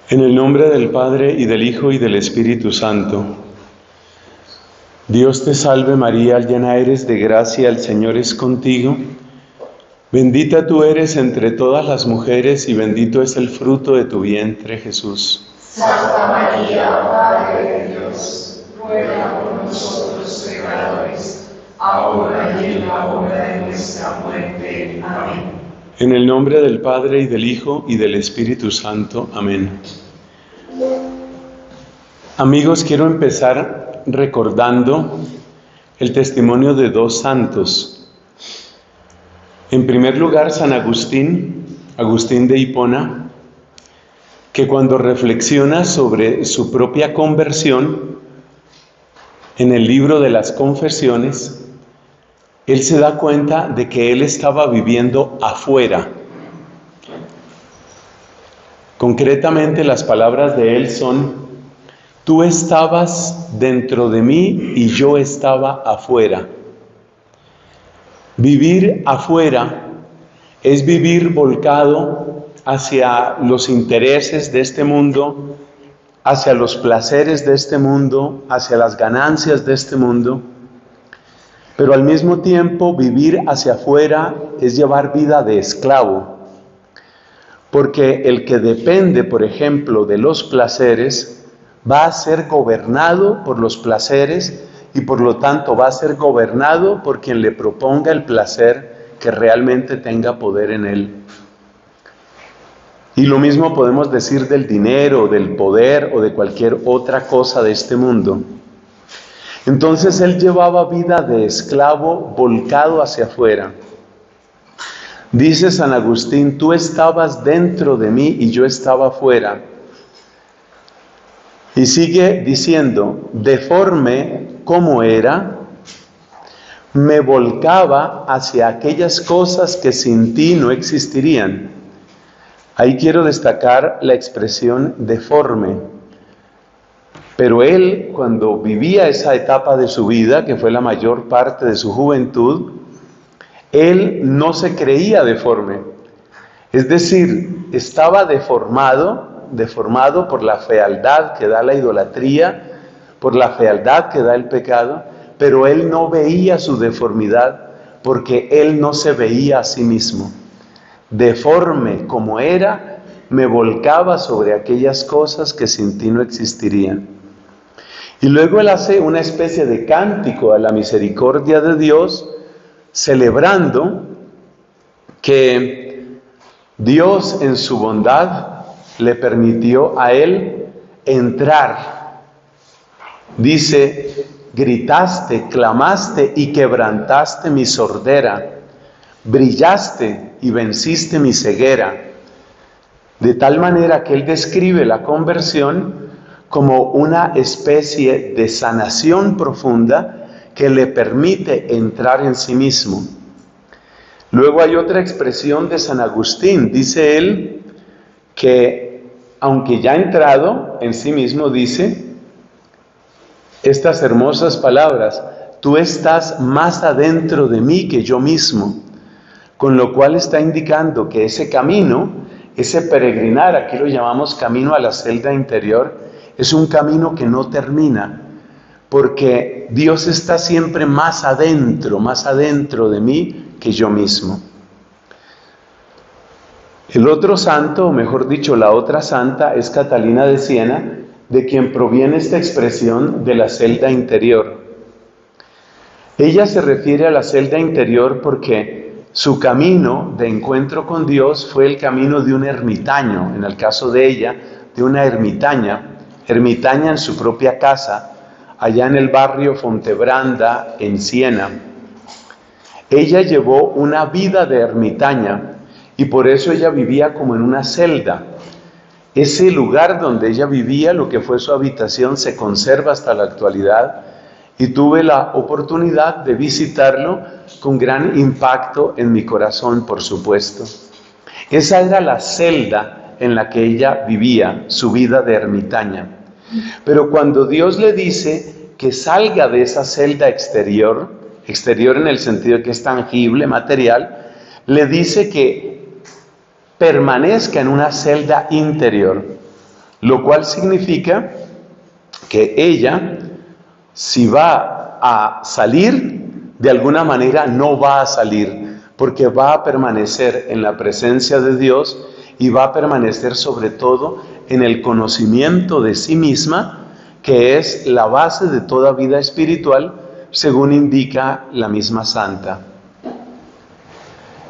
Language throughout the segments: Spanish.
En el nombre del Padre, y del Hijo, y del Espíritu Santo. Dios te salve María, llena eres de gracia, el Señor es contigo. Bendita tú eres entre todas las mujeres, y bendito es el fruto de tu vientre, Jesús. Santa María, Madre de Dios, ruega por nosotros pecadores, ahora y en la hora de nuestra muerte. Amén. En el nombre del Padre, y del Hijo, y del Espíritu Santo. Amén. Amigos, quiero empezar recordando el testimonio de dos santos. En primer lugar, San Agustín, Agustín de Hipona, que cuando reflexiona sobre su propia conversión, en el libro de las Confesiones, él se da cuenta de que él estaba viviendo afuera. Concretamente, las palabras de él son: tú estabas dentro de mí y yo estaba afuera. Vivir afuera es vivir volcado hacia los intereses de este mundo, hacia los placeres de este mundo, hacia las ganancias de este mundo. Pero al mismo tiempo, vivir hacia afuera es llevar vida de esclavo. Porque el que depende, por ejemplo, de los placeres, va a ser gobernado por los placeres y por lo tanto va a ser gobernado por quien le proponga el placer que realmente tenga poder en él. Y lo mismo podemos decir del dinero, del poder o de cualquier otra cosa de este mundo. Entonces él llevaba vida de esclavo volcado hacia afuera. Dice San Agustín: tú estabas dentro de mí y yo estaba afuera. Y sigue diciendo: deforme como era, me volcaba hacia aquellas cosas que sin ti no existirían. Ahí quiero destacar la expresión deforme. Pero él, cuando vivía esa etapa de su vida, que fue la mayor parte de su juventud, él no se creía deforme. Es decir, estaba deformado por la fealdad que da la idolatría, por la fealdad que da el pecado, pero él no veía su deformidad porque él no se veía a sí mismo. Deforme como era, me volcaba sobre aquellas cosas que sin ti no existirían. Y luego él hace una especie de cántico a la misericordia de Dios, celebrando que Dios en su bondad le permitió a él entrar. Dice: gritaste, clamaste y quebrantaste mi sordera, brillaste y venciste mi ceguera. De tal manera que él describe la conversión como una especie de sanación profunda que le permite entrar en sí mismo. Luego hay otra expresión de San Agustín. Dice él que, aunque ya ha entrado en sí mismo, dice estas hermosas palabras: tú estás más adentro de mí que yo mismo. Con lo cual está indicando que ese camino, ese peregrinar, aquí lo llamamos camino a la celda interior, es un camino que no termina, porque Dios está siempre más adentro de mí que yo mismo. El otro santo, o mejor dicho, la otra santa, es Catalina de Siena, de quien proviene esta expresión de la celda interior. Ella se refiere a la celda interior porque su camino de encuentro con Dios fue el camino de un ermitaño, en el caso de ella, de una ermitaña en su propia casa, allá en el barrio Fontebranda, en Siena. Ella llevó una vida de ermitaña y por eso ella vivía como en una celda. Ese lugar donde ella vivía, lo que fue su habitación, se conserva hasta la actualidad y tuve la oportunidad de visitarlo con gran impacto en mi corazón, por supuesto. Esa era la celda en la que ella vivía, su vida de ermitaña. Pero cuando Dios le dice que salga de esa celda exterior en el sentido de que es tangible, material, le dice que permanezca en una celda interior. lo cual significa que ella, si va a salir, de alguna manera no va a salir, porque va a permanecer en la presencia de Dios y va a permanecer sobre todo en el conocimiento de sí misma, que es la base de toda vida espiritual, según indica la misma santa.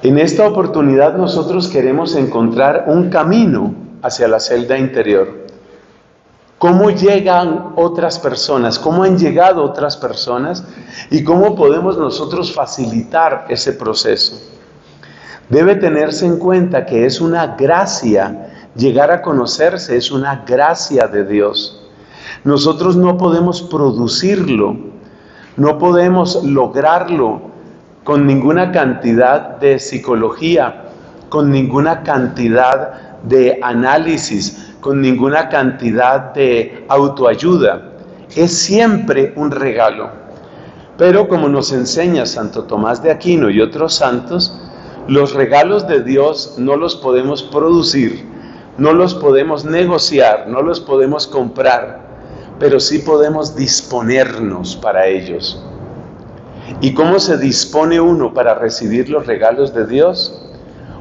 En esta oportunidad nosotros queremos encontrar un camino hacia la celda interior. ¿Cómo llegan otras personas? ¿Cómo han llegado otras personas? ¿Y cómo podemos nosotros facilitar ese proceso? Debe tenerse en cuenta que es una gracia, llegar a conocerse es una gracia de Dios. Nosotros no podemos producirlo, no podemos lograrlo con ninguna cantidad de psicología, con ninguna cantidad de análisis, con ninguna cantidad de autoayuda. Es siempre un regalo. Pero como nos enseña Santo Tomás de Aquino y otros santos, los regalos de Dios no los podemos producir, no los podemos negociar, no los podemos comprar, pero sí podemos disponernos para ellos. ¿Y cómo se dispone uno para recibir los regalos de Dios?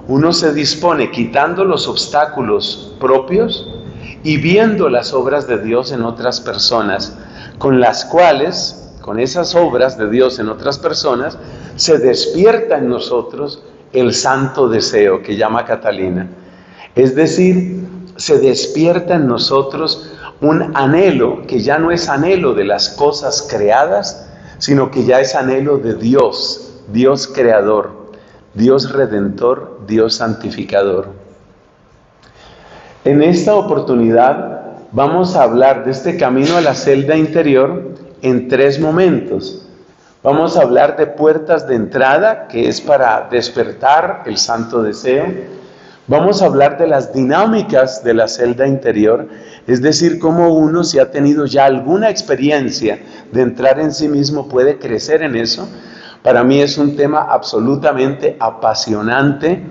Uno se dispone quitando los obstáculos propios y viendo las obras de Dios en otras personas, con las cuales, con esas obras de Dios en otras personas, se despierta en nosotros el santo deseo que llama Catalina. Es decir, se despierta en nosotros un anhelo que ya no es anhelo de las cosas creadas, sino que ya es anhelo de Dios, Dios creador, Dios redentor, Dios santificador. En esta oportunidad vamos a hablar de este camino a la celda interior en 3 momentos. Vamos a hablar de puertas de entrada, que es para despertar el santo deseo. Vamos a hablar de las dinámicas de la celda interior, es decir, cómo uno, si ha tenido ya alguna experiencia de entrar en sí mismo, puede crecer en eso. Para mí es un tema absolutamente apasionante,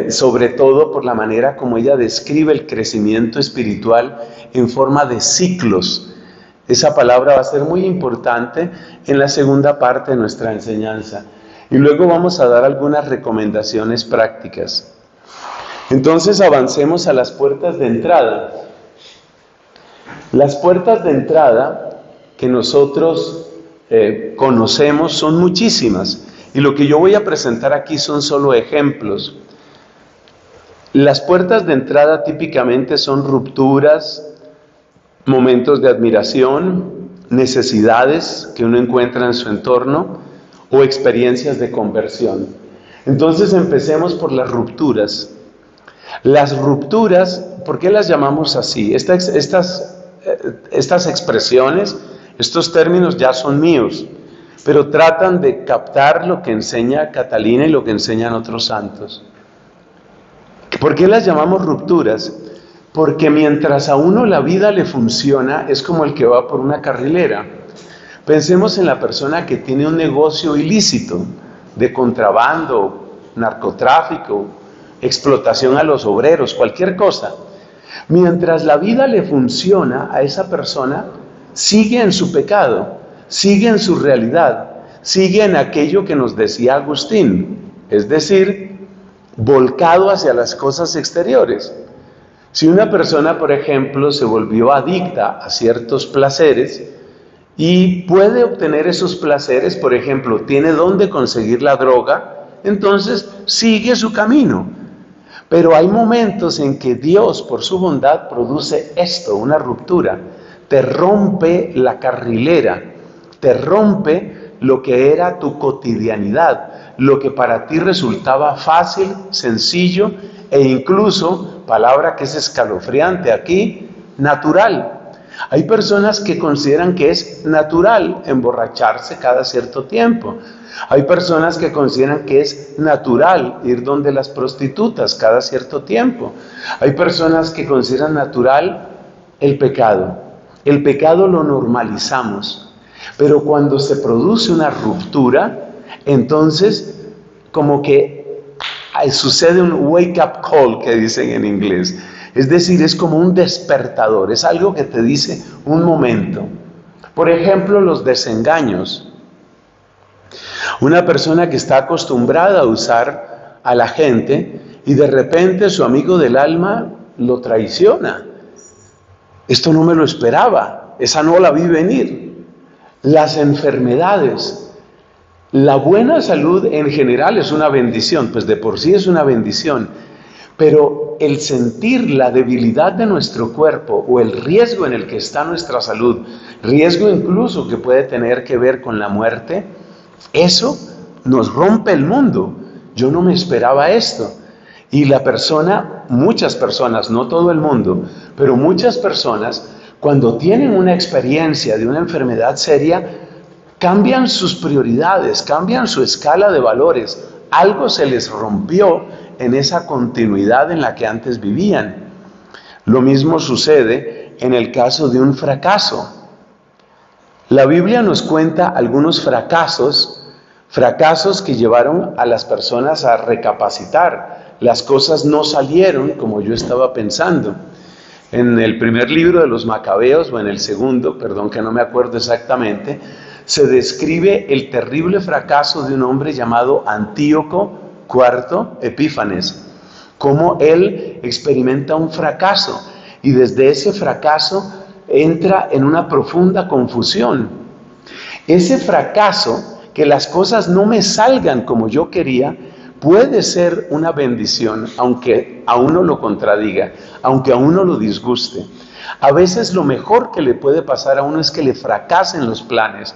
sobre todo por la manera como ella describe el crecimiento espiritual en forma de ciclos. Esa palabra va a ser muy importante en la segunda parte de nuestra enseñanza. Y luego vamos a dar algunas recomendaciones prácticas. Entonces avancemos a las puertas de entrada. Las puertas de entrada que nosotros conocemos son muchísimas, y lo que yo voy a presentar aquí son solo ejemplos. Las puertas de entrada típicamente son rupturas, momentos de admiración, necesidades que uno encuentra en su entorno o experiencias de conversión. Entonces empecemos por las rupturas. Las rupturas, ¿por qué las llamamos así? Estas expresiones, estos términos ya son míos, pero tratan de captar lo que enseña Catalina y lo que enseñan otros santos. ¿Por qué las llamamos rupturas? Porque mientras a uno la vida le funciona, es como el que va por una carrilera. Pensemos en la persona que tiene un negocio ilícito de contrabando, narcotráfico, explotación a los obreros, cualquier cosa. Mientras la vida le funciona a esa persona, sigue en su pecado, sigue en su realidad, sigue en aquello que nos decía Agustín, es decir, volcado hacia las cosas exteriores. Si una persona, por ejemplo, se volvió adicta a ciertos placeres y puede obtener esos placeres, por ejemplo, tiene dónde conseguir la droga, entonces sigue su camino. Pero hay momentos en que Dios, por su bondad, produce esto, una ruptura. Te rompe la carrilera, te rompe lo que era tu cotidianidad, lo que para ti resultaba fácil, sencillo e incluso, palabra que es escalofriante aquí, natural. Hay personas que consideran que es natural emborracharse cada cierto tiempo. Hay personas que consideran que es natural ir donde las prostitutas cada cierto tiempo. Hay personas que consideran natural el pecado. El pecado lo normalizamos. Pero cuando se produce una ruptura, entonces como que sucede un wake up call, que dicen en inglés. Es decir, es como un despertador, es algo que te dice un momento. Por ejemplo, los desengaños. Una persona que está acostumbrada a usar a la gente y de repente su amigo del alma lo traiciona. Esto no me lo esperaba, esa no la vi venir. Las enfermedades. La buena salud en general es una bendición, pues de por sí es una bendición. Pero el sentir la debilidad de nuestro cuerpo o el riesgo en el que está nuestra salud, riesgo incluso que puede tener que ver con la muerte, eso nos rompe el mundo. Yo no me esperaba esto. Y la persona, muchas personas, no todo el mundo, pero muchas personas, cuando tienen una experiencia de una enfermedad seria, cambian sus prioridades, cambian su escala de valores. Algo se les rompió en esa continuidad en la que antes vivían. Lo mismo sucede en el caso de un fracaso. La Biblia nos cuenta algunos fracasos que llevaron a las personas a recapacitar. Las cosas no salieron como yo estaba pensando. En el primer libro de los Macabeos, o en el segundo, perdón que no me acuerdo exactamente, se describe el terrible fracaso de un hombre llamado Antíoco IV Epífanes, cómo él experimenta un fracaso y desde ese fracaso entra en una profunda confusión. Ese fracaso, que las cosas no me salgan como yo quería, puede ser una bendición, aunque a uno lo contradiga, aunque a uno lo disguste. A veces lo mejor que le puede pasar a uno es que le fracasen los planes.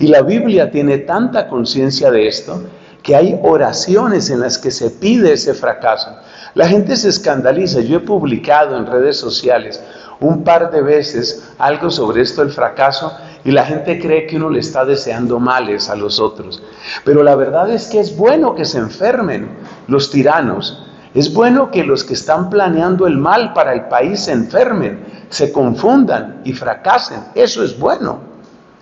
Y la Biblia tiene tanta conciencia de esto, que hay oraciones en las que se pide ese fracaso. La gente se escandaliza. Yo he publicado en redes sociales un par de veces algo sobre esto del fracaso y la gente cree que uno le está deseando males a los otros. Pero la verdad es que es bueno que se enfermen los tiranos. Es bueno que los que están planeando el mal para el país se enfermen, se confundan y fracasen. Eso es bueno.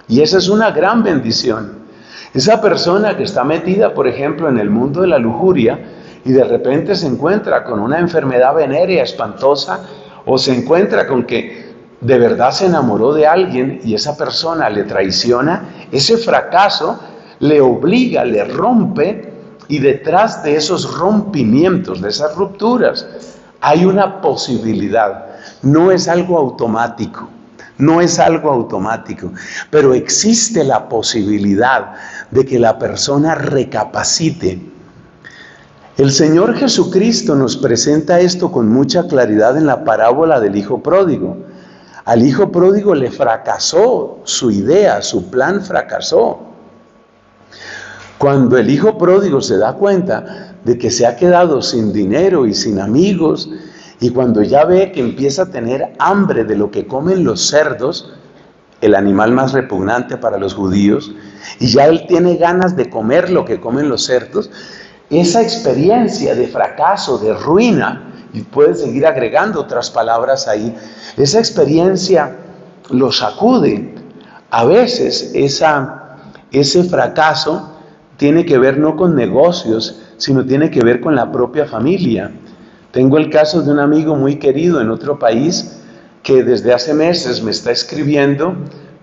Y esa es una gran bendición. Esa persona que está metida, por ejemplo, en el mundo de la lujuria y de repente se encuentra con una enfermedad venérea espantosa o se encuentra con que de verdad se enamoró de alguien y esa persona le traiciona, ese fracaso le obliga, le rompe y detrás de esos rompimientos, de esas rupturas, hay una posibilidad. No es algo automático. No es algo automático, pero existe la posibilidad de que la persona recapacite. El Señor Jesucristo nos presenta esto con mucha claridad en la parábola del Hijo Pródigo. Al Hijo Pródigo le fracasó su idea, su plan fracasó. Cuando el Hijo Pródigo se da cuenta de que se ha quedado sin dinero y sin amigos, y cuando ya ve que empieza a tener hambre de lo que comen los cerdos, el animal más repugnante para los judíos, y ya él tiene ganas de comer lo que comen los cerdos, esa experiencia de fracaso, de ruina, y puedes seguir agregando otras palabras ahí, esa experiencia lo sacude. A veces ese fracaso tiene que ver no con negocios, sino tiene que ver con la propia familia. Tengo el caso de un amigo muy querido en otro país que desde hace meses me está escribiendo.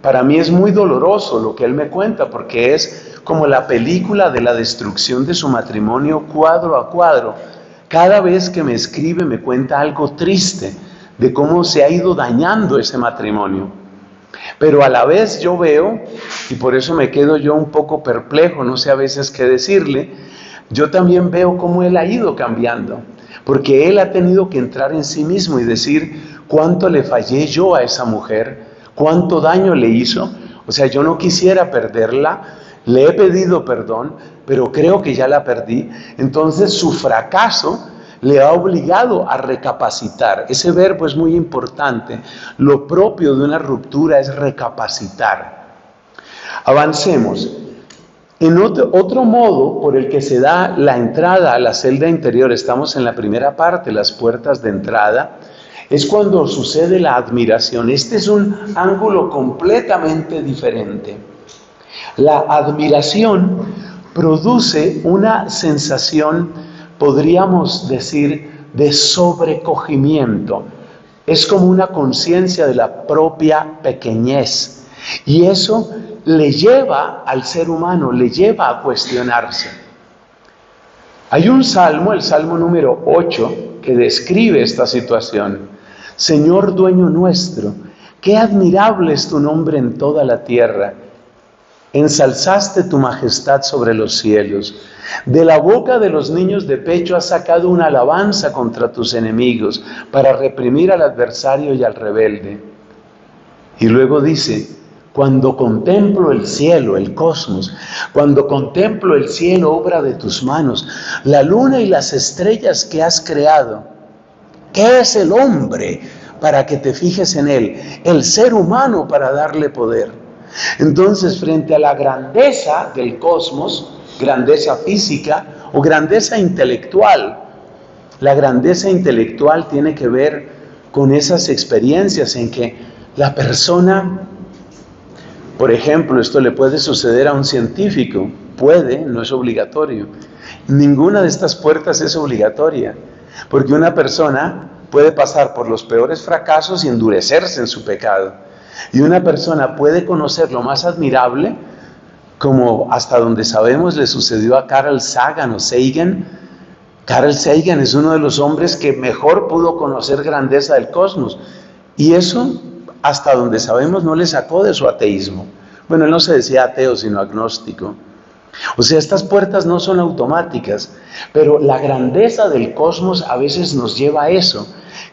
Para mí es muy doloroso lo que él me cuenta porque es como la película de la destrucción de su matrimonio cuadro a cuadro. Cada vez que me escribe me cuenta algo triste de cómo se ha ido dañando ese matrimonio. Pero a la vez yo veo, y por eso me quedo yo un poco perplejo, no sé a veces qué decirle, yo también veo cómo él ha ido cambiando. Porque él ha tenido que entrar en sí mismo y decir cuánto le fallé yo a esa mujer, cuánto daño le hizo. O sea, yo no quisiera perderla, le he pedido perdón, pero creo que ya la perdí. Entonces su fracaso le ha obligado a recapacitar. Ese verbo es muy importante. Lo propio de una ruptura es recapacitar. Avancemos. En otro modo por el que se da la entrada a la celda interior, estamos en la primera parte, las puertas de entrada, es cuando sucede la admiración. Este es un ángulo completamente diferente. La admiración produce una sensación, podríamos decir, de sobrecogimiento. Es como una conciencia de la propia pequeñez. Y eso le lleva al ser humano, le lleva a cuestionarse. Hay un salmo, el Salmo número 8, que describe esta situación. Señor dueño nuestro, qué admirable es tu nombre en toda la tierra. Ensalzaste tu majestad sobre los cielos. De la boca de los niños de pecho has sacado una alabanza contra tus enemigos para reprimir al adversario y al rebelde. Y luego dice, cuando contemplo el cielo, el cosmos, cuando contemplo el cielo, obra de tus manos, la luna y las estrellas que has creado, ¿qué es el hombre para que te fijes en él? El ser humano para darle poder. Entonces, frente a la grandeza del cosmos, grandeza física o grandeza intelectual, la grandeza intelectual tiene que ver con esas experiencias en que la persona, por ejemplo, esto le puede suceder a un científico, puede, no es obligatorio. Ninguna de estas puertas es obligatoria, porque una persona puede pasar por los peores fracasos y endurecerse en su pecado. Y una persona puede conocer lo más admirable, como hasta donde sabemos le sucedió a Carl Sagan o Sagan. Carl Sagan es uno de los hombres que mejor pudo conocer grandeza del cosmos. Y eso, hasta donde sabemos, no le sacó de su ateísmo. Bueno, él no se decía ateo, sino agnóstico. O sea, estas puertas no son automáticas, pero la grandeza del cosmos a veces nos lleva a eso.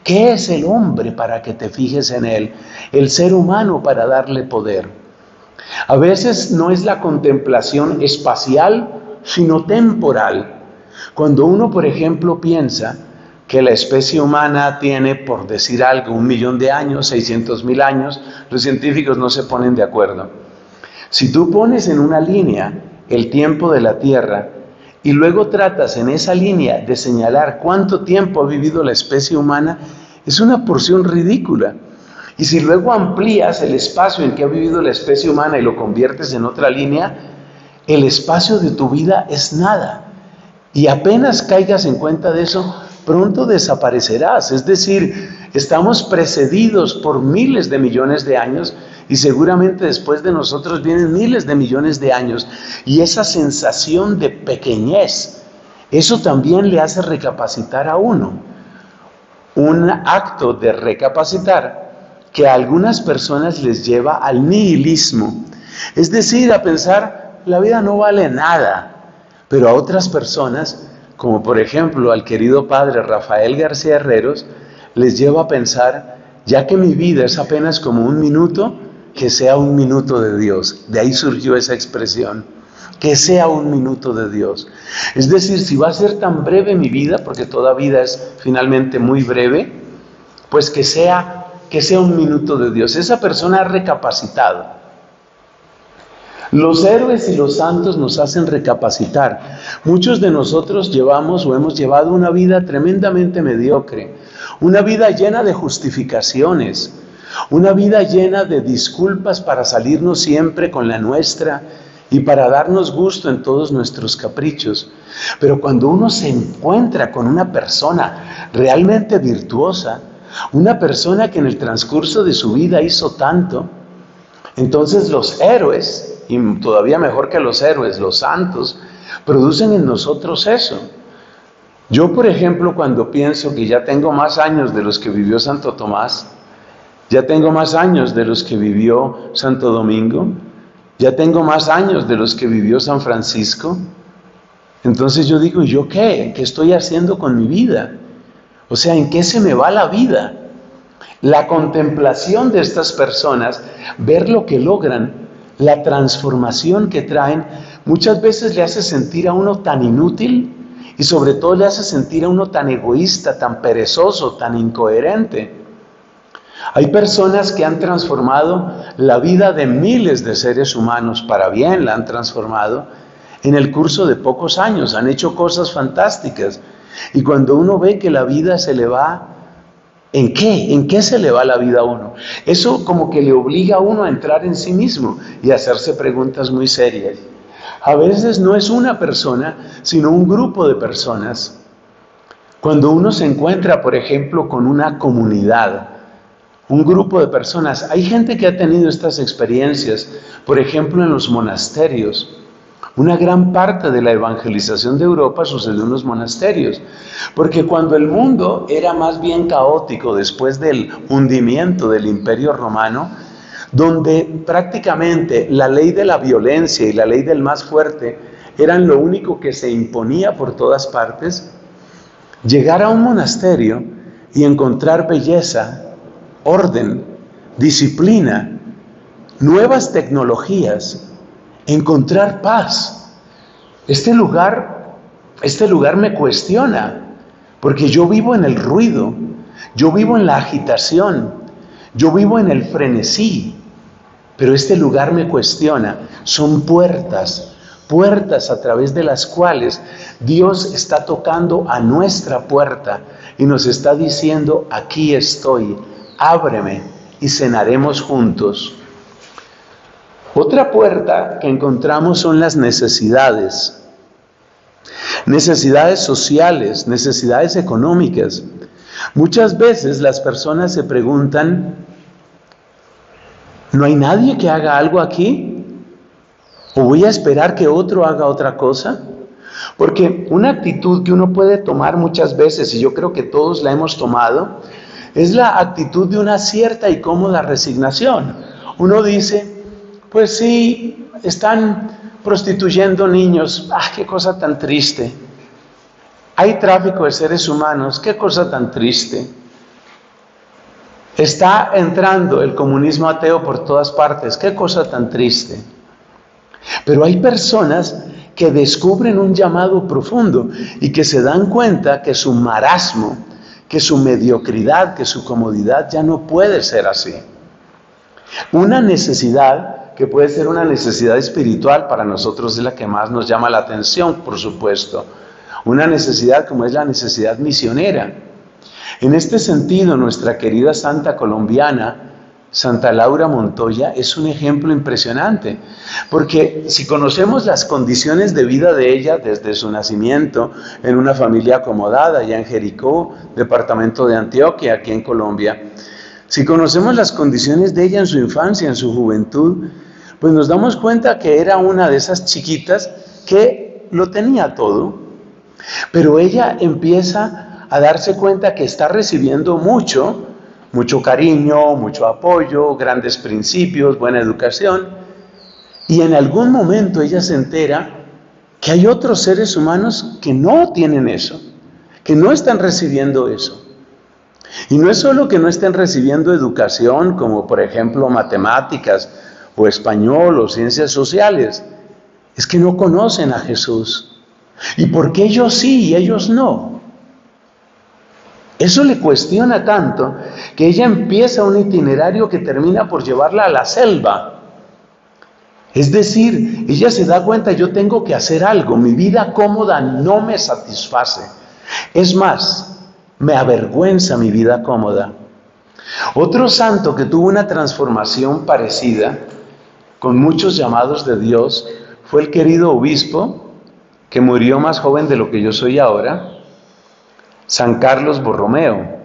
¿Qué es el hombre para que te fijes en él? El ser humano para darle poder. A veces no es la contemplación espacial, sino temporal. Cuando uno, por ejemplo, piensa que la especie humana tiene, por decir algo, 1.000.000 de años, 600.000 años, los científicos no se ponen de acuerdo. Si tú pones en una línea el tiempo de la Tierra y luego tratas en esa línea de señalar cuánto tiempo ha vivido la especie humana, es una porción ridícula. Y si luego amplías el espacio en que ha vivido la especie humana y lo conviertes en otra línea, el espacio de tu vida es nada. Y apenas caigas en cuenta de eso, pronto desaparecerás. Es decir, estamos precedidos por miles de millones de años y seguramente después de nosotros vienen miles de millones de años. Y esa sensación de pequeñez, eso también le hace recapacitar a uno. Un acto de recapacitar que a algunas personas les lleva al nihilismo. Es decir, a pensar, la vida no vale nada. Pero a otras personas, como por ejemplo al querido padre Rafael García Herreros, les lleva a pensar, ya que mi vida es apenas como un minuto, que sea un minuto de Dios. De ahí surgió esa expresión, que sea un minuto de Dios. Es decir, si va a ser tan breve mi vida, porque toda vida es finalmente muy breve, pues que sea un minuto de Dios. Esa persona ha recapacitado. Los héroes y los santos nos hacen recapacitar. Muchos de nosotros llevamos o hemos llevado una vida tremendamente mediocre, una vida llena de justificaciones, una vida llena de disculpas para salirnos siempre con la nuestra y para darnos gusto en todos nuestros caprichos. Pero cuando uno se encuentra con una persona realmente virtuosa, una persona que en el transcurso de su vida hizo tanto, entonces los héroes, y todavía mejor que los héroes, los santos, producen en nosotros eso. Yo, por ejemplo, cuando pienso que ya tengo más años de los que vivió Santo Tomás, ya tengo más años de los que vivió Santo Domingo, ya tengo más años de los que vivió San Francisco, entonces yo digo, ¿y yo qué? ¿Qué estoy haciendo con mi vida? O sea, ¿en qué se me va la vida? La contemplación de estas personas, ver lo que logran, la transformación que traen, muchas veces le hace sentir a uno tan inútil y sobre todo le hace sentir a uno tan egoísta, tan perezoso, tan incoherente. Hay personas que han transformado la vida de miles de seres humanos, para bien la han transformado, en el curso de pocos años, han hecho cosas fantásticas. Y cuando uno ve que la vida se le va, ¿en qué? ¿En qué se le va la vida a uno? Eso como que le obliga a uno a entrar en sí mismo y a hacerse preguntas muy serias. A veces no es una persona, sino un grupo de personas. Cuando uno se encuentra, por ejemplo, con una comunidad, un grupo de personas. Hay gente que ha tenido estas experiencias, por ejemplo en los monasterios. Una gran parte de la evangelización de Europa sucedió en los monasterios, porque cuando el mundo era más bien caótico después del hundimiento del Imperio Romano, donde prácticamente la ley de la violencia y la ley del más fuerte eran lo único que se imponía por todas partes, llegar a un monasterio y encontrar belleza, orden, disciplina, nuevas tecnologías, encontrar paz. Este lugar me cuestiona, porque yo vivo en el ruido, yo vivo en la agitación, yo vivo en el frenesí, pero este lugar me cuestiona. Son puertas a través de las cuales Dios está tocando a nuestra puerta y nos está diciendo: aquí estoy, ábreme y cenaremos juntos. Otra puerta que encontramos son las necesidades. Necesidades sociales, necesidades económicas. Muchas veces las personas se preguntan: ¿no hay nadie que haga algo aquí? ¿O voy a esperar que otro haga otra cosa? Porque una actitud que uno puede tomar muchas veces, y yo creo que todos la hemos tomado, es la actitud de una cierta y cómoda resignación. Uno dice: pues sí, están prostituyendo niños, qué cosa tan triste. Hay tráfico de seres humanos, qué cosa tan triste. Está entrando el comunismo ateo por todas partes, qué cosa tan triste. Pero hay personas que descubren un llamado profundo y que se dan cuenta que su marasmo, que su mediocridad, que su comodidad ya no puede ser así. Una necesidad que puede ser una necesidad espiritual, para nosotros es la que más nos llama la atención, por supuesto. Una necesidad como es la necesidad misionera. En este sentido, nuestra querida santa colombiana, Santa Laura Montoya, es un ejemplo impresionante, porque si conocemos las condiciones de vida de ella desde su nacimiento, en una familia acomodada, allá en Jericó, departamento de Antioquia, aquí en Colombia, si conocemos las condiciones de ella en su infancia, en su juventud, pues nos damos cuenta que era una de esas chiquitas que lo tenía todo, pero ella empieza a darse cuenta que está recibiendo mucho cariño, mucho apoyo, grandes principios, buena educación, y en algún momento ella se entera que hay otros seres humanos que no tienen eso, que no están recibiendo eso. Y no es solo que no estén recibiendo educación, como por ejemplo matemáticas, o español, o ciencias sociales, es que no conocen a Jesús. ¿Y por qué ellos sí y ellos no? Eso le cuestiona tanto que ella empieza un itinerario que termina por llevarla a la selva. Es decir, ella se da cuenta: yo tengo que hacer algo, mi vida cómoda no me satisface. Es más, me avergüenza mi vida cómoda. Otro santo que tuvo una transformación parecida, con muchos llamados de Dios, fue el querido obispo, que murió más joven de lo que yo soy ahora, San Carlos Borromeo.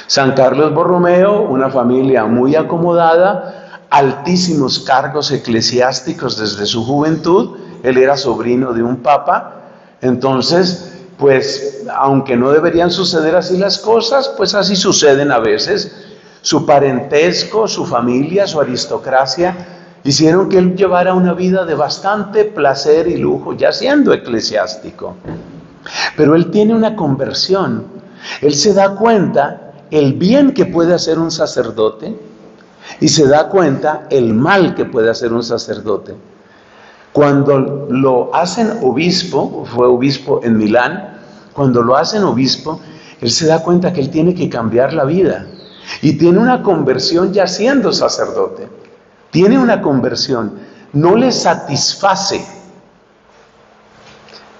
San Carlos Borromeo, una familia muy acomodada, altísimos cargos eclesiásticos desde su juventud. Él era sobrino de un papa. Entonces, pues, aunque no deberían suceder así las cosas, pues así suceden a veces. Su parentesco, su familia, su aristocracia, hicieron que él llevara una vida de bastante placer y lujo, ya siendo eclesiástico. Pero él tiene una conversión. Él se da cuenta el bien que puede hacer un sacerdote y se da cuenta el mal que puede hacer un sacerdote. Cuando lo hacen obispo, fue obispo en Milán, cuando lo hacen obispo, él se da cuenta que él tiene que cambiar la vida. Y tiene una conversión ya siendo sacerdote. Tiene una conversión. No le satisface.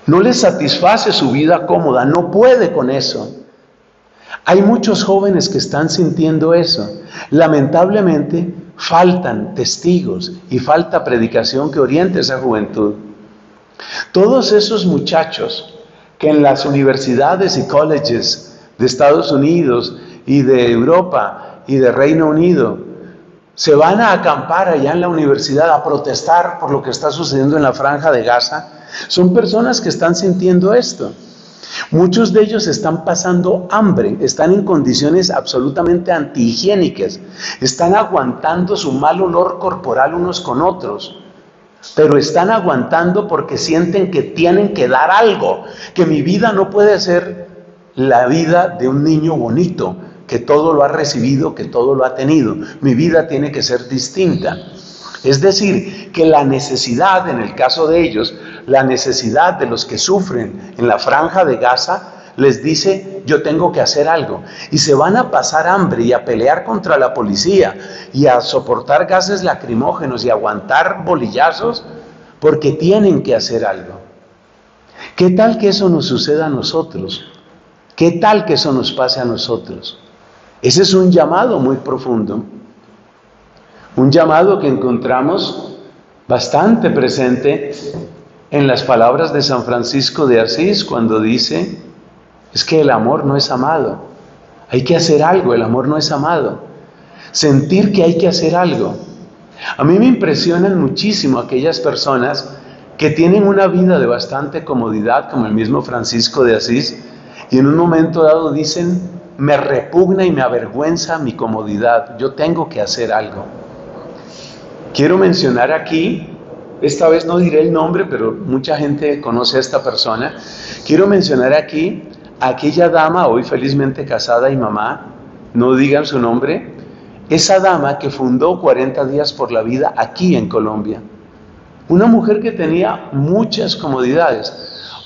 No le satisface su vida cómoda. No puede con eso. Hay muchos jóvenes que están sintiendo eso. Lamentablemente, faltan testigos y falta predicación que oriente esa juventud. Todos esos muchachos que en las universidades y colleges de Estados Unidos y de Europa y de Reino Unido se van a acampar allá en la universidad a protestar por lo que está sucediendo en la Franja de Gaza, son personas que están sintiendo esto. Muchos de ellos están pasando hambre, están en condiciones absolutamente antihigiénicas, están aguantando su mal olor corporal unos con otros, pero están aguantando porque sienten que tienen que dar algo, que mi vida no puede ser la vida de un niño bonito, que todo lo ha recibido, que todo lo ha tenido. Mi vida tiene que ser distinta. Es decir, que la necesidad, en el caso de ellos, la necesidad de los que sufren en la Franja de Gaza, les dice, yo tengo que hacer algo. Y se van a pasar hambre y a pelear contra la policía y a soportar gases lacrimógenos y a aguantar bolillazos porque tienen que hacer algo. ¿Qué tal que eso nos suceda a nosotros? ¿Qué tal que eso nos pase a nosotros? Ese es un llamado muy profundo. Un llamado que encontramos bastante presente en las palabras de San Francisco de Asís cuando dice, es que el amor no es amado. Hay que hacer algo, el amor no es amado. Sentir que hay que hacer algo. A mí me impresionan muchísimo aquellas personas que tienen una vida de bastante comodidad, como el mismo Francisco de Asís, y en un momento dado dicen, me repugna y me avergüenza mi comodidad, yo tengo que hacer algo. Quiero mencionar aquí, esta vez no diré el nombre, pero mucha gente conoce a esta persona. Quiero mencionar aquí a aquella dama, hoy felizmente casada y mamá, no digan su nombre, esa dama que fundó 40 Días por la Vida aquí en Colombia. Una mujer que tenía muchas comodidades.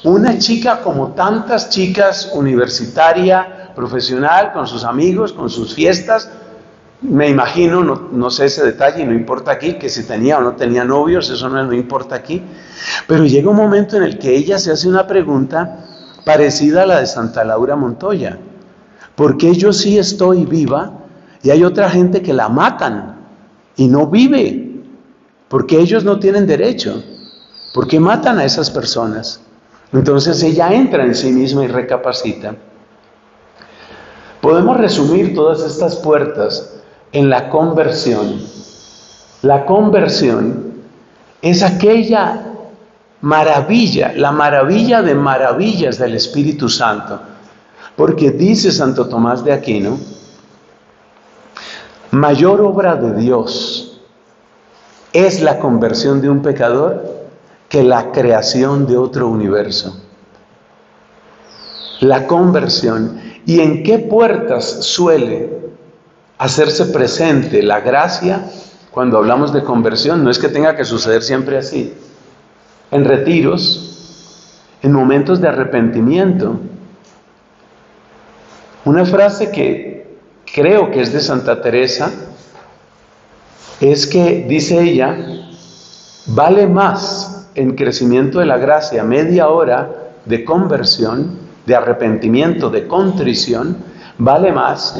Una chica como tantas chicas, universitaria, profesional, con sus amigos, con sus fiestas. Me imagino, no sé ese detalle y no importa aquí, que si tenía o no tenía novios, eso no importa aquí. Pero llega un momento en el que ella se hace una pregunta parecida a la de Santa Laura Montoya. ¿Por qué yo sí estoy viva y hay otra gente que la matan y no vive? ¿Por qué ellos no tienen derecho? ¿Por qué matan a esas personas? Entonces ella entra en sí misma y recapacita. Podemos resumir todas estas puertas en la conversión. La conversión es aquella maravilla, la maravilla de maravillas del Espíritu Santo. Porque dice Santo Tomás de Aquino, mayor obra de Dios es la conversión de un pecador que la creación de otro universo. La conversión. ¿Y en qué puertas suele hacerse presente la gracia cuando hablamos de conversión? No es que tenga que suceder siempre así. En retiros, en momentos de arrepentimiento. Una frase que creo que es de Santa Teresa es que, dice ella, vale más en crecimiento de la gracia media hora de conversión, de arrepentimiento, de contrición, vale más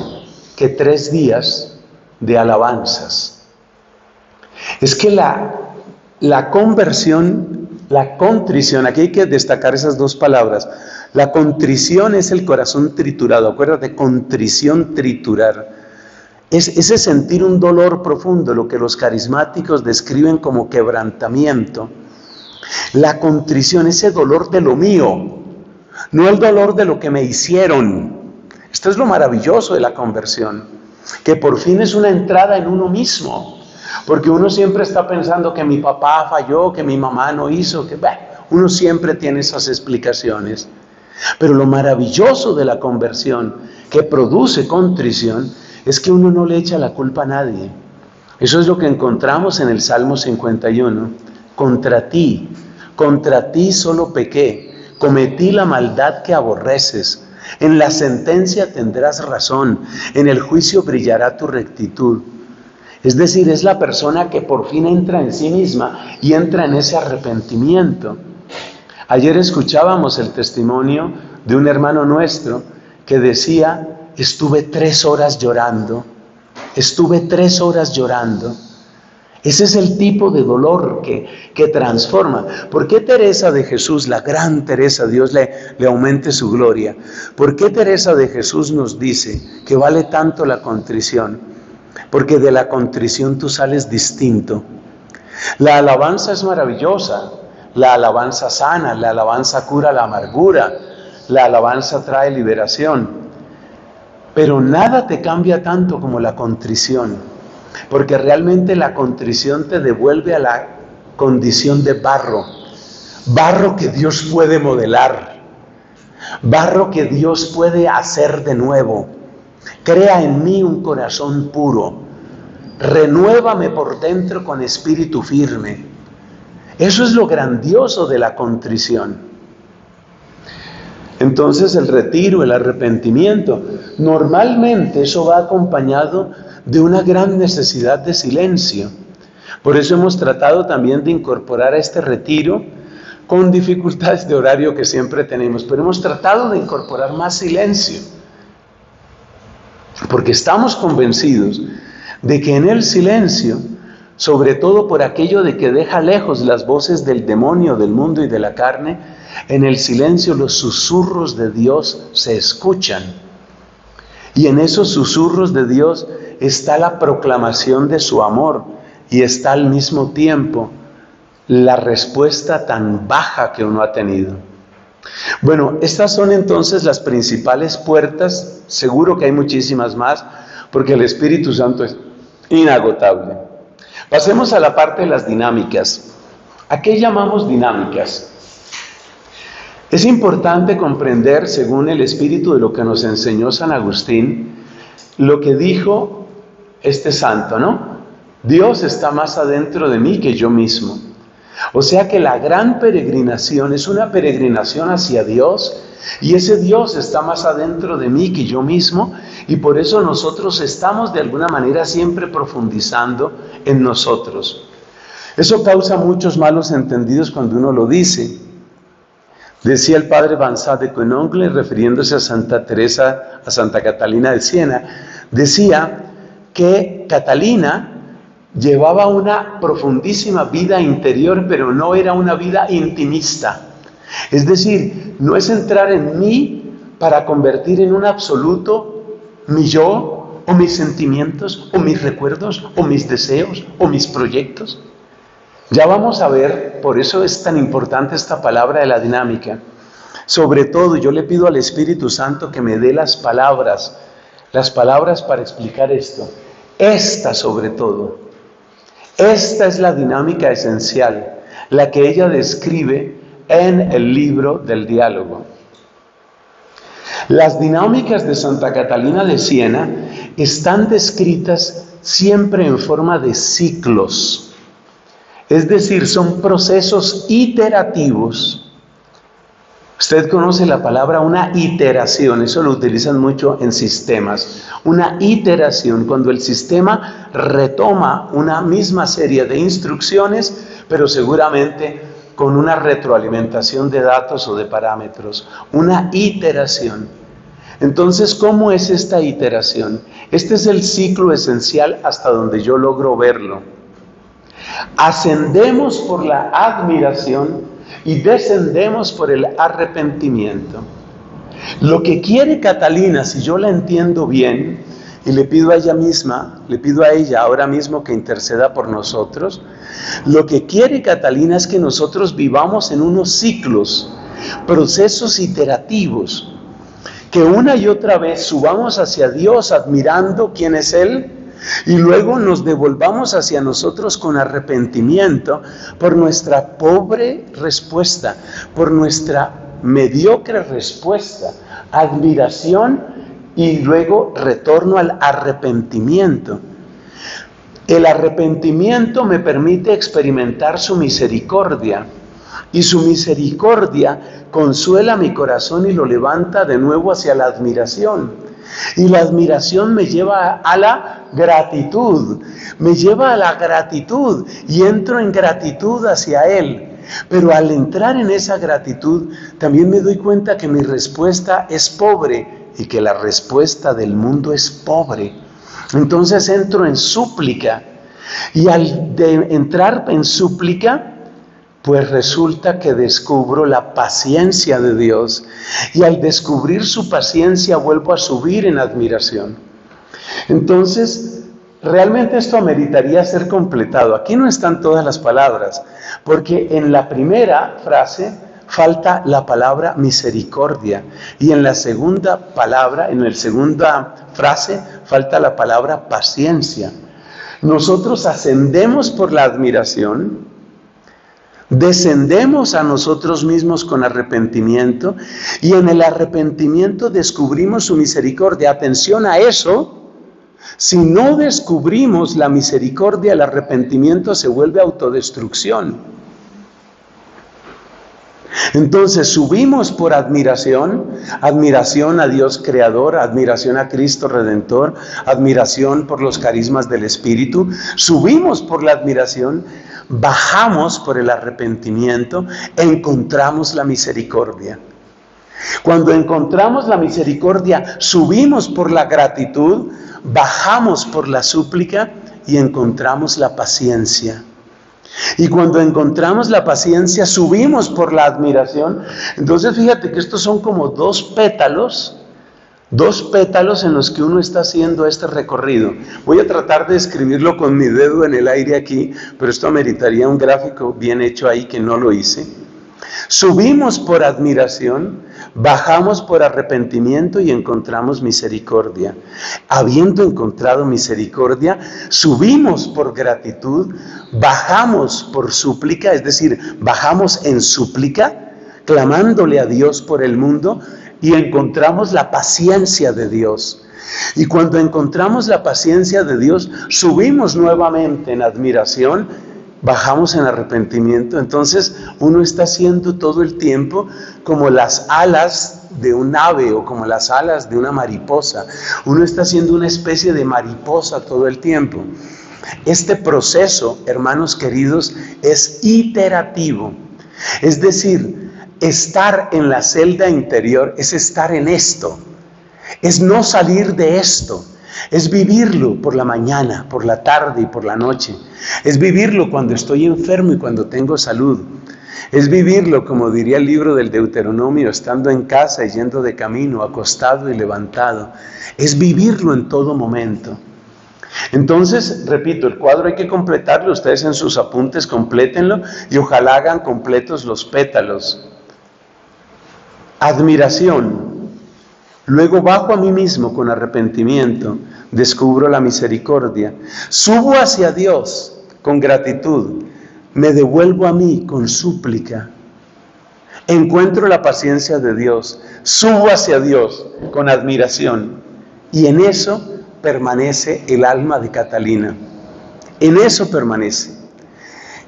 que 3 días de alabanzas. Es que la conversión, la contrición, aquí hay que destacar esas dos palabras. La contrición es el corazón triturado, acuérdate, contrición, triturar. Es ese sentir un dolor profundo, lo que los carismáticos describen como quebrantamiento. La contrición, ese dolor de lo mío, no el dolor de lo que me hicieron. Esto es lo maravilloso de la conversión, que por fin es una entrada en uno mismo, porque uno siempre está pensando que mi papá falló, que mi mamá no hizo, que uno siempre tiene esas explicaciones. Pero lo maravilloso de la conversión, que produce contrición, es que uno no le echa la culpa a nadie. Eso es lo que encontramos en el Salmo 51. Contra ti solo pequé, cometí la maldad que aborreces. En la sentencia tendrás razón, en el juicio brillará tu rectitud. Es decir, es la persona que por fin entra en sí misma y entra en ese arrepentimiento. Ayer escuchábamos el testimonio de un hermano nuestro que decía, estuve 3 horas llorando. Ese es el tipo de dolor que transforma. ¿Por qué Teresa de Jesús, la gran Teresa, Dios le aumente su gloria? ¿Por qué Teresa de Jesús nos dice que vale tanto la contrición? porque de la contrición tú sales distinto. La alabanza es maravillosa, la alabanza sana, la alabanza cura la amargura, la alabanza trae liberación, pero nada te cambia tanto como la contrición, porque realmente la contrición te devuelve a la condición de barro, barro que Dios puede modelar, barro que Dios puede hacer de nuevo. Crea en mí un corazón puro, renuévame por dentro con espíritu firme. Eso es lo grandioso de la contrición. Entonces el retiro, el arrepentimiento, normalmente eso va acompañado de una gran necesidad de silencio. Por eso hemos tratado también de incorporar a este retiro, con dificultades de horario que siempre tenemos, pero hemos tratado de incorporar más silencio, porque estamos convencidos de que en el silencio, sobre todo por aquello de que deja lejos las voces del demonio, del mundo y de la carne, en el silencio los susurros de Dios se escuchan. Y en esos susurros de Dios está la proclamación de su amor y está al mismo tiempo la respuesta tan baja que uno ha tenido. Bueno, estas son entonces las principales puertas. Seguro que hay muchísimas más, porque el Espíritu Santo es inagotable. Pasemos a la parte de las dinámicas. ¿A qué llamamos dinámicas? Es importante comprender, según el espíritu de lo que nos enseñó San Agustín, lo que dijo este santo, ¿no? Dios está más adentro de mí que yo mismo. O sea que la gran peregrinación es una peregrinación hacia Dios, y ese Dios está más adentro de mí que yo mismo, y por eso nosotros estamos de alguna manera siempre profundizando en nosotros. Eso causa muchos malos entendidos cuando uno lo dice. Decía el padre Vincent de Quenoncle, refiriéndose a Santa Teresa, a Santa Catalina de Siena, decía que Catalina llevaba una profundísima vida interior, pero no era una vida intimista. Es decir, no es entrar en mí para convertir en un absoluto mi yo, o mis sentimientos, o mis recuerdos, o mis deseos, o mis proyectos. Ya vamos a ver, por eso es tan importante esta palabra de la dinámica. Sobre todo, yo le pido al Espíritu Santo que me dé las palabras para explicar esto. Esta sobre todo. Esta es la dinámica esencial, la que ella describe en el libro del diálogo. Las dinámicas de Santa Catalina de Siena están descritas siempre en forma de ciclos. Es decir, son procesos iterativos. Usted conoce la palabra una iteración, eso lo utilizan mucho en sistemas. Una iteración, cuando el sistema retoma una misma serie de instrucciones, pero seguramente con una retroalimentación de datos o de parámetros. Una iteración. Entonces, ¿cómo es esta iteración? Este es el ciclo esencial hasta donde yo logro verlo. Ascendemos por la admiración y descendemos por el arrepentimiento. Lo que quiere Catalina, si yo la entiendo bien, y le pido a ella misma, le pido a ella ahora mismo que interceda por nosotros, lo que quiere Catalina es que nosotros vivamos en unos ciclos, procesos iterativos, que una y otra vez subamos hacia Dios admirando quién es Él, y luego nos devolvamos hacia nosotros con arrepentimiento por nuestra pobre respuesta, por nuestra mediocre respuesta, admiración y luego retorno al arrepentimiento. El arrepentimiento me permite experimentar su misericordia, y su misericordia consuela mi corazón y lo levanta de nuevo hacia la admiración. Y la admiración me lleva a la gratitud, me lleva a la gratitud y entro en gratitud hacia Él. Pero al entrar en esa gratitud, también me doy cuenta que mi respuesta es pobre y que la respuesta del mundo es pobre. Entonces entro en súplica, y al entrar en súplica, pues resulta que descubro la paciencia de Dios, y al descubrir su paciencia vuelvo a subir en admiración. Entonces, realmente esto ameritaría ser completado. Aquí no están todas las palabras, porque en la primera frase falta la palabra misericordia, y en la segunda frase, falta la palabra paciencia. Nosotros ascendemos por la admiración, descendemos a nosotros mismos con arrepentimiento, y en el arrepentimiento descubrimos su misericordia. Atención a eso. Si no descubrimos la misericordia, el arrepentimiento se vuelve autodestrucción. Entonces subimos por admiración a Dios Creador, admiración a Cristo Redentor, admiración por los carismas del Espíritu. Subimos por la admiración, bajamos por el arrepentimiento, encontramos la misericordia. Cuando encontramos la misericordia, subimos por la gratitud, bajamos por la súplica y encontramos la paciencia. Y cuando encontramos la paciencia, subimos por la admiración. Entonces fíjate que estos son como dos pétalos en los que uno está haciendo este recorrido. Voy a tratar de escribirlo con mi dedo en el aire aquí, pero esto ameritaría un gráfico bien hecho ahí que no lo hice. Subimos por admiración, bajamos por arrepentimiento y encontramos misericordia. Habiendo encontrado misericordia, subimos por gratitud, bajamos por súplica, es decir, bajamos en súplica, clamándole a Dios por el mundo, y encontramos la paciencia de Dios. Y cuando encontramos la paciencia de Dios, subimos nuevamente en admiración, bajamos en arrepentimiento. Entonces uno está haciendo todo el tiempo como las alas de un ave o como las alas de una mariposa. Uno está haciendo una especie de mariposa todo el tiempo. Este proceso, hermanos queridos, es iterativo. Es decir, estar en la celda interior es estar en esto. Es no salir de esto. Es vivirlo por la mañana, por la tarde y por la noche. Es vivirlo cuando estoy enfermo y cuando tengo salud. Es vivirlo, como diría el libro del Deuteronomio, estando en casa y yendo de camino, acostado y levantado. Es vivirlo en todo momento. Entonces, repito, el cuadro hay que completarlo. Ustedes en sus apuntes complétenlo y ojalá hagan completos los pétalos. Admiración. Luego bajo a mí mismo con arrepentimiento, descubro la misericordia. Subo hacia Dios con gratitud, me devuelvo a mí con súplica. Encuentro la paciencia de Dios, subo hacia Dios con admiración. Y en eso permanece el alma de Catalina. En eso permanece.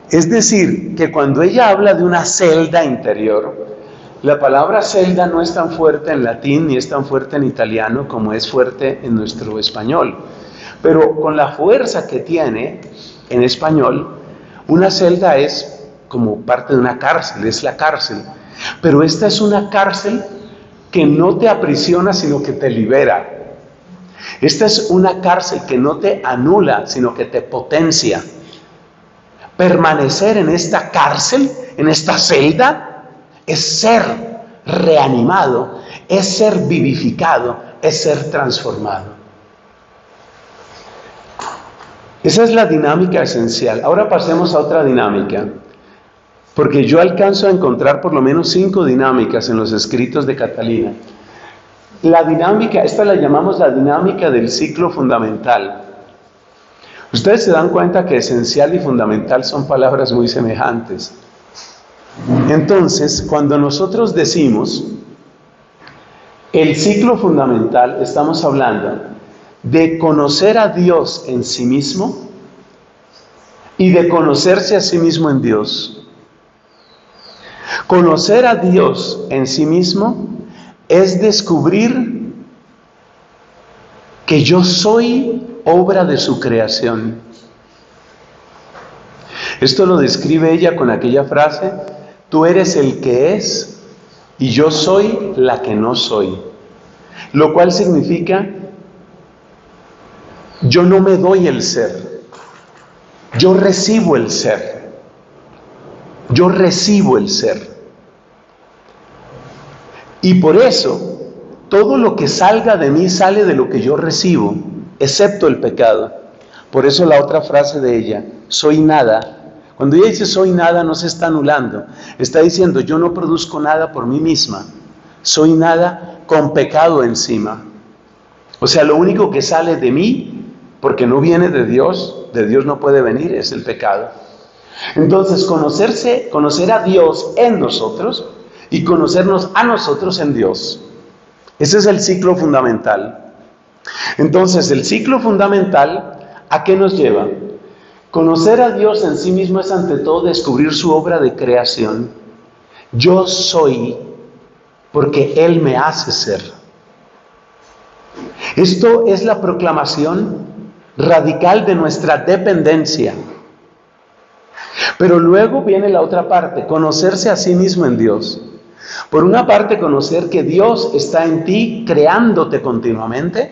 Es decir, que cuando ella habla de una celda interior, la palabra celda no es tan fuerte en latín ni es tan fuerte en italiano como es fuerte en nuestro español. Pero con la fuerza que tiene en español, una celda es como parte de una cárcel, es la cárcel. Pero esta es una cárcel que no te aprisiona, sino que te libera. Esta es una cárcel que no te anula, sino que te potencia. Permanecer en esta cárcel, en esta celda, es ser reanimado, es ser vivificado, es ser transformado. Esa es la dinámica esencial. Ahora pasemos a otra dinámica, porque yo alcanzo a encontrar por lo menos 5 dinámicas en los escritos de Catalina. La dinámica, esta la llamamos la dinámica del ciclo fundamental. Ustedes se dan cuenta que esencial y fundamental son palabras muy semejantes. Entonces, cuando nosotros decimos el ciclo fundamental, estamos hablando de conocer a Dios en sí mismo y de conocerse a sí mismo en Dios. Conocer a Dios en sí mismo es descubrir que yo soy obra de su creación. Esto lo describe ella con aquella frase: tú eres el que es y yo soy la que no soy. Lo cual significa, yo no me doy el ser, yo recibo el ser. Yo recibo el ser. Y por eso, todo lo que salga de mí sale de lo que yo recibo, excepto el pecado. Por eso la otra frase de ella, soy nada. Cuando ella dice soy nada, no se está anulando. Está diciendo, yo no produzco nada por mí misma. Soy nada con pecado encima. O sea, lo único que sale de mí, porque no viene de Dios no puede venir, es el pecado. Entonces, conocer a Dios en nosotros y conocernos a nosotros en Dios. Ese es el ciclo fundamental. Entonces, el ciclo fundamental, ¿a qué nos lleva? Conocer a Dios en sí mismo es ante todo descubrir su obra de creación. Yo soy porque Él me hace ser. Esto es la proclamación radical de nuestra dependencia. Pero luego viene la otra parte, conocerse a sí mismo en Dios. Por una parte, conocer que Dios está en ti creándote continuamente,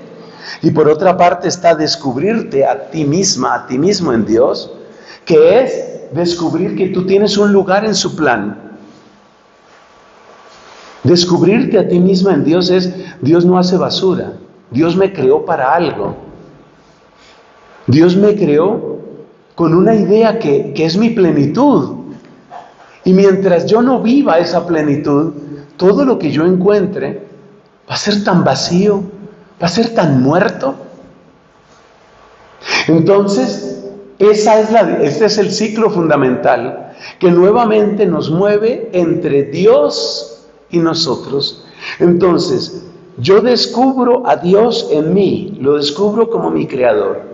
y por otra parte está descubrirte a ti misma, a ti mismo en Dios, que es descubrir que tú tienes un lugar en su plan. Descubrirte a ti misma en Dios es, Dios no hace basura, Dios me creó para algo. Dios me creó con una idea que es mi plenitud. Y mientras yo no viva esa plenitud, todo lo que yo encuentre va a ser tan vacío, va a ser tan muerto. Entonces, este es el ciclo fundamental que nuevamente nos mueve entre Dios y nosotros. Entonces, yo descubro a Dios en mí, lo descubro como mi creador.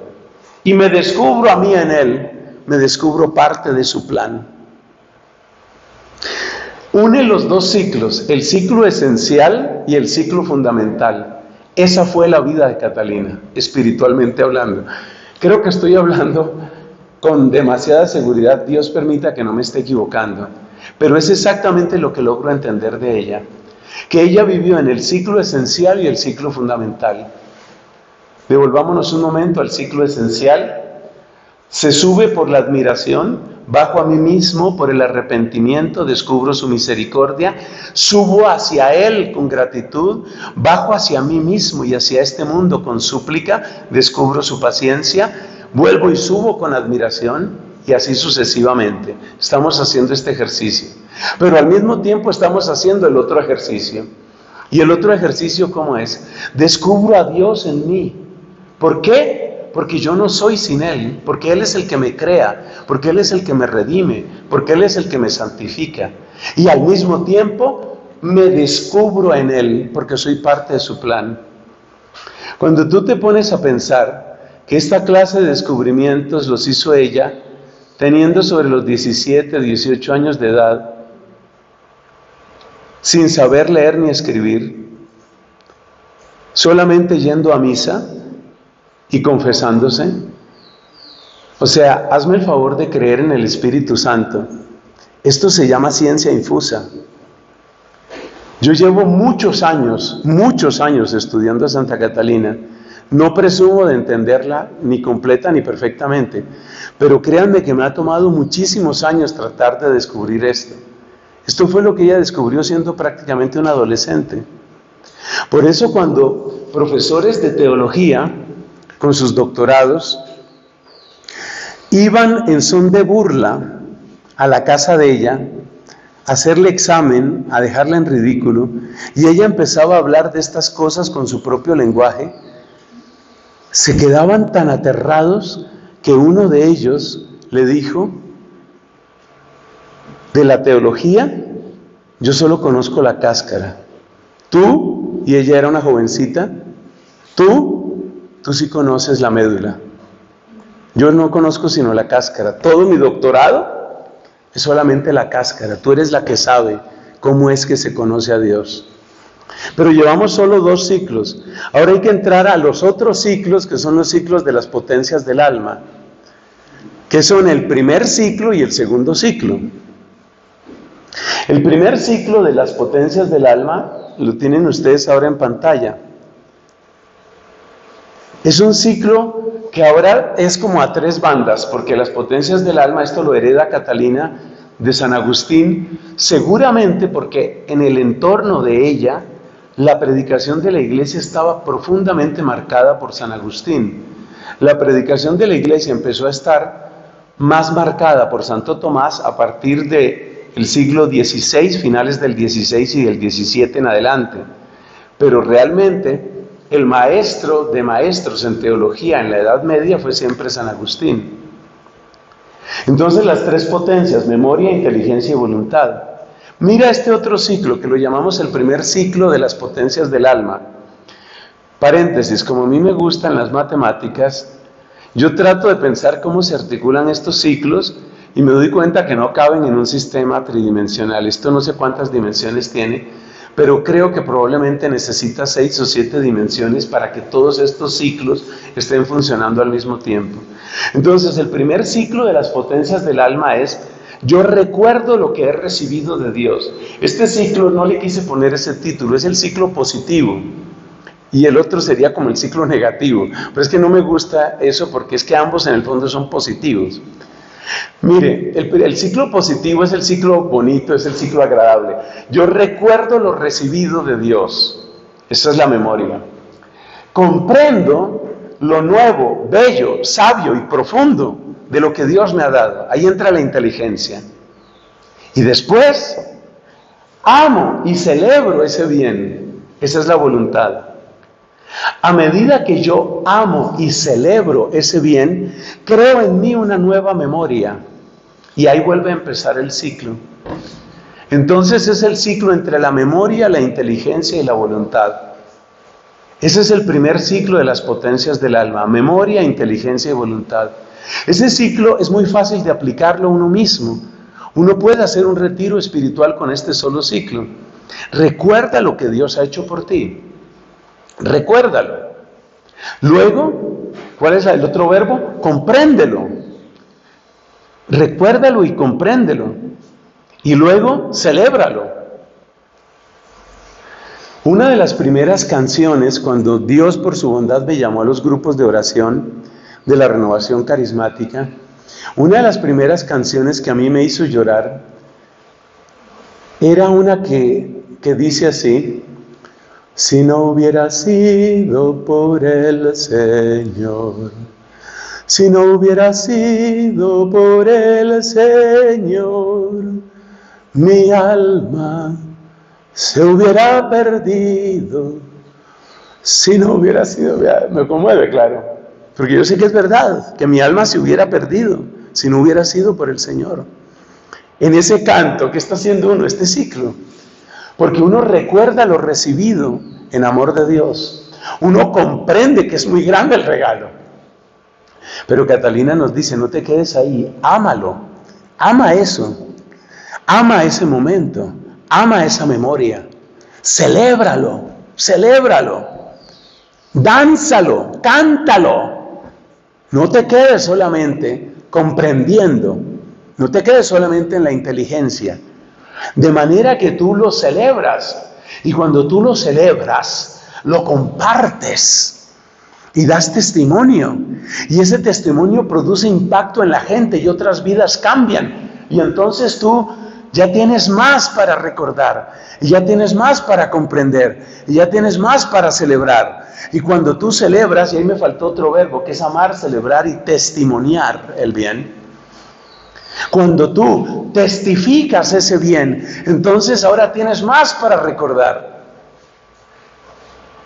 Y me descubro a mí en Él, me descubro parte de su plan. Une los dos ciclos, el ciclo esencial y el ciclo fundamental. Esa fue la vida de Catalina, espiritualmente hablando. Creo que estoy hablando con demasiada seguridad, Dios permita que no me esté equivocando, pero es exactamente lo que logro entender de ella, que ella vivió en el ciclo esencial y el ciclo fundamental. Devolvámonos un momento al ciclo esencial. Se sube por la admiración, bajo a mí mismo por el arrepentimiento, descubro su misericordia, subo hacia Él con gratitud, bajo hacia mí mismo y hacia este mundo con súplica, descubro su paciencia, vuelvo y subo con admiración y así sucesivamente. Estamos haciendo este ejercicio, pero al mismo tiempo estamos haciendo el otro ejercicio. ¿Y el otro ejercicio cómo es? Descubro a Dios en mí. ¿Por qué? Porque yo no soy sin Él, porque Él es el que me crea, porque Él es el que me redime, porque Él es el que me santifica. Y al mismo tiempo me descubro en Él, porque soy parte de su plan. Cuando tú te pones a pensar que esta clase de descubrimientos los hizo ella, teniendo sobre los 17, 18 años de edad, sin saber leer ni escribir, solamente yendo a misa y confesándose. O sea, hazme el favor de creer en el Espíritu Santo. Esto se llama ciencia infusa. Yo llevo muchos años estudiando a Santa Catalina. No presumo de entenderla ni completa ni perfectamente, pero créanme que me ha tomado muchísimos años tratar de descubrir esto. Esto fue lo que ella descubrió siendo prácticamente una adolescente. Por eso cuando profesores de teología con sus doctorados iban en son de burla a la casa de ella a hacerle examen, a dejarla en ridículo, y ella empezaba a hablar de estas cosas con su propio lenguaje, se quedaban tan aterrados que uno de ellos le dijo: de la teología yo solo conozco la cáscara, tú, y ella era una jovencita, tú sí conoces la médula. Yo no conozco sino la cáscara. Todo mi doctorado es solamente la cáscara. Tú eres la que sabe cómo es que se conoce a Dios. Pero llevamos solo 2 ciclos. Ahora hay que entrar a los otros ciclos, que son los ciclos de las potencias del alma, que son el primer ciclo y el segundo ciclo. El primer ciclo de las potencias del alma lo tienen ustedes ahora en pantalla. Es un ciclo que ahora es como a 3 bandas, porque las potencias del alma, esto lo hereda Catalina de San Agustín, seguramente porque en el entorno de ella la predicación de la iglesia estaba profundamente marcada por San Agustín. La predicación de la iglesia empezó a estar más marcada por Santo Tomás a partir del siglo XVI, finales del XVI y del XVII en adelante. Pero realmente el maestro de maestros en teología en la Edad Media fue siempre San Agustín. Entonces las tres potencias, memoria, inteligencia y voluntad. Mira este otro ciclo que lo llamamos el primer ciclo de las potencias del alma. Paréntesis, como a mí me gustan las matemáticas, yo trato de pensar cómo se articulan estos ciclos y me doy cuenta que no caben en un sistema tridimensional. Esto no sé cuántas dimensiones tiene, pero creo que probablemente necesita 6 o 7 dimensiones para que todos estos ciclos estén funcionando al mismo tiempo. Entonces, el primer ciclo de las potencias del alma es: yo recuerdo lo que he recibido de Dios. Este ciclo no le quise poner ese título, es el ciclo positivo. Y el otro sería como el ciclo negativo. Pero es que no me gusta eso porque es que ambos en el fondo son positivos. Mire, el ciclo positivo es el ciclo bonito, es el ciclo agradable. Yo recuerdo lo recibido de Dios. Esa es la memoria. Comprendo lo nuevo, bello, sabio y profundo de lo que Dios me ha dado. Ahí entra la inteligencia. Y después, amo y celebro ese bien. Esa es la voluntad. A medida que yo amo y celebro ese bien, creo en mí una nueva memoria. Y ahí vuelve a empezar el ciclo. Entonces es el ciclo entre la memoria, la inteligencia y la voluntad. Ese es el primer ciclo de las potencias del alma: memoria, inteligencia y voluntad. Ese ciclo es muy fácil de aplicarlo a uno mismo. Uno puede hacer un retiro espiritual con este solo ciclo. Recuerda lo que Dios ha hecho por ti. Recuérdalo. Luego, ¿cuál es el otro verbo? Compréndelo. Recuérdalo y compréndelo. Y luego, celébralo. Una de las primeras canciones, cuando Dios por su bondad me llamó a los grupos de oración de la renovación carismática, una de las primeras canciones que a mí me hizo llorar era una que dice así: si no hubiera sido por el Señor, si no hubiera sido por el Señor, mi alma se hubiera perdido. Si no hubiera sido, me conmueve, claro, porque yo sé que es verdad, que mi alma se hubiera perdido si no hubiera sido por el Señor. En ese canto, ¿qué está haciendo uno? Este ciclo. Porque uno recuerda lo recibido en amor de Dios. Uno comprende que es muy grande el regalo. Pero Catalina nos dice: no te quedes ahí, ámalo. Ama eso. Ama ese momento. Ama esa memoria. Celébralo. Celébralo. Dánzalo. Cántalo. No te quedes solamente comprendiendo. No te quedes solamente en la inteligencia. De manera que tú lo celebras. Y cuando tú lo celebras, lo compartes y das testimonio. Y ese testimonio produce impacto en la gente y otras vidas cambian. Y entonces tú ya tienes más para recordar. Y ya tienes más para comprender. Y ya tienes más para celebrar. Y cuando tú celebras, y ahí me faltó otro verbo, que es amar, celebrar y testimoniar el bien. Cuando tú testificas ese bien, entonces ahora tienes más para recordar.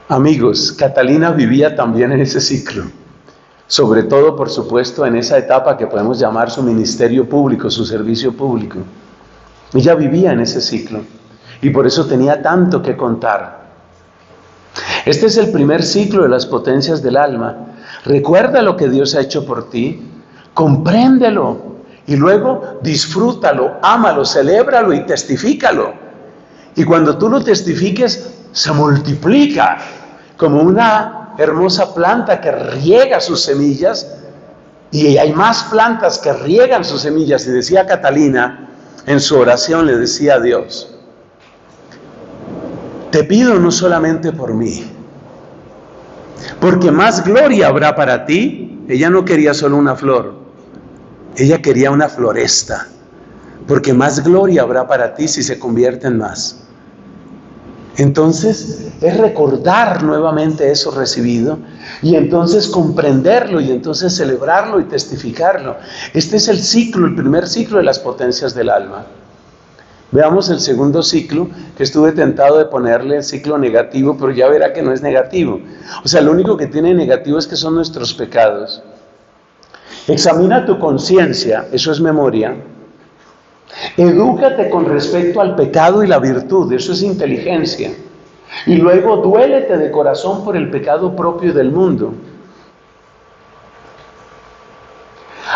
Amigos, Catalina vivía también en ese ciclo. Sobre todo, por supuesto, en esa etapa que podemos llamar su ministerio público, su servicio público. Ella vivía en ese ciclo y por eso tenía tanto que contar. Este es el primer ciclo de las potencias del alma. Recuerda lo que Dios ha hecho por ti, compréndelo. Y luego disfrútalo, ámalo, celébralo y testifícalo. Y cuando tú lo testifiques, se multiplica como una hermosa planta que riega sus semillas. Y hay más plantas que riegan sus semillas. Y decía Catalina, en su oración le decía a Dios: te pido no solamente por mí, porque más gloria habrá para ti. Ella no quería solo una flor. Ella quería una floresta, porque más gloria habrá para ti si se convierte en más. Entonces es recordar nuevamente eso recibido y entonces comprenderlo y entonces celebrarlo y testificarlo. Este es el ciclo, el primer ciclo de las potencias del alma. Veamos el segundo ciclo, que estuve tentado de ponerle el ciclo negativo, pero ya verá que no es negativo. O sea, lo único que tiene negativo es que son nuestros pecados. Examina tu conciencia, eso es memoria. Edúcate con respecto al pecado y la virtud, eso es inteligencia. Y luego duélete de corazón por el pecado propio del mundo.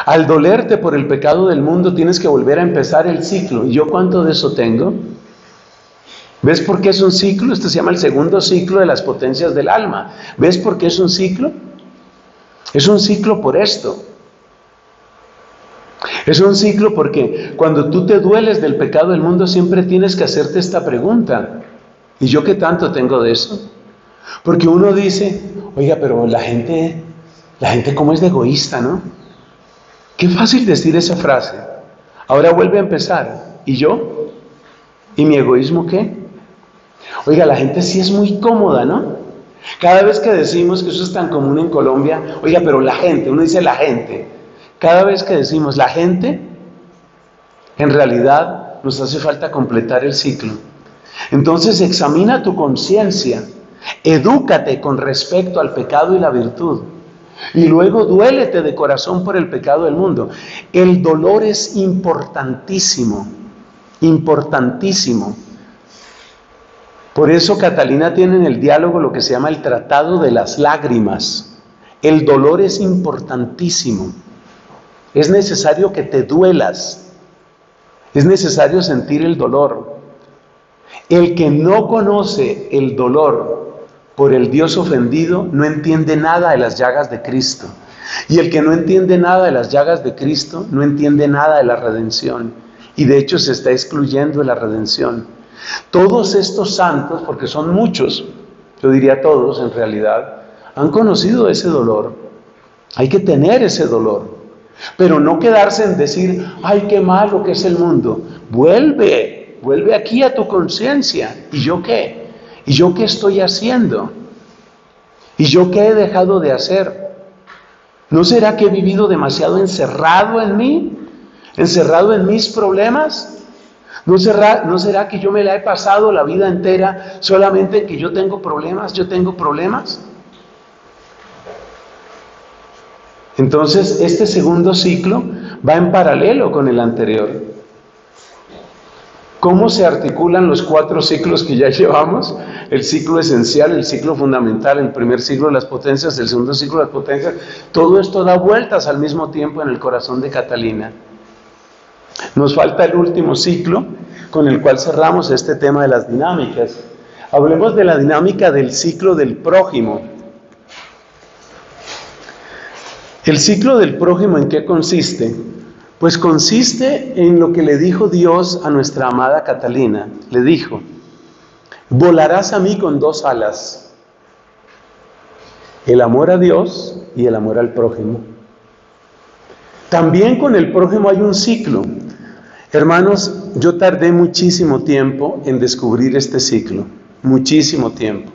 Al dolerte por el pecado del mundo tienes que volver a empezar el ciclo. ¿Y yo cuánto de eso tengo? ¿Ves por qué es un ciclo? Este se llama el segundo ciclo de las potencias del alma. ¿Ves por qué es un ciclo? Es un ciclo por esto. Es un ciclo porque cuando tú te dueles del pecado del mundo siempre tienes que hacerte esta pregunta. ¿Y yo qué tanto tengo de eso? Porque uno dice, oiga, pero la gente cómo es de egoísta, ¿no? Qué fácil decir esa frase. Ahora vuelve a empezar. ¿Y yo? ¿Y mi egoísmo qué? Oiga, la gente sí es muy cómoda, ¿no? Cada vez que decimos que eso es tan común en Colombia, oiga, pero la gente, uno dice la gente. Cada vez que decimos la gente, en realidad nos hace falta completar el ciclo. Entonces examina tu conciencia, edúcate con respecto al pecado y la virtud. Y luego duélete de corazón por el pecado del mundo. El dolor es importantísimo, importantísimo. Por eso Catalina tiene en el diálogo lo que se llama el tratado de las lágrimas. El dolor es importantísimo. Es necesario que te duelas. Es necesario sentir el dolor. El que no conoce el dolor por el Dios ofendido no entiende nada de las llagas de Cristo. Y el que no entiende nada de las llagas de Cristo no entiende nada de la redención. Y de hecho se está excluyendo de la redención. Todos estos santos, porque son muchos, yo diría todos en realidad, han conocido ese dolor. Hay que tener ese dolor. Pero no quedarse en decir, ay, qué malo que es el mundo. Vuelve aquí a tu conciencia. ¿Y yo qué? ¿Y yo qué estoy haciendo? ¿Y yo qué he dejado de hacer? ¿No será que he vivido demasiado encerrado en mí? ¿Encerrado en mis problemas? ¿No será que yo me la he pasado la vida entera solamente en que yo tengo problemas? Entonces, este segundo ciclo va en paralelo con el anterior. ¿Cómo se articulan los 4 ciclos que ya llevamos? El ciclo esencial, el ciclo fundamental, el primer ciclo de las potencias, el segundo ciclo de las potencias. Todo esto da vueltas al mismo tiempo en el corazón de Catalina. Nos falta el último ciclo con el cual cerramos este tema de las dinámicas. Hablemos de la dinámica del ciclo del prójimo. ¿El ciclo del prójimo en qué consiste? Pues consiste en lo que le dijo Dios a nuestra amada Catalina. Le dijo, volarás a mí con 2 alas, el amor a Dios y el amor al prójimo. También con el prójimo hay un ciclo. Hermanos, yo tardé muchísimo tiempo en descubrir este ciclo, muchísimo tiempo.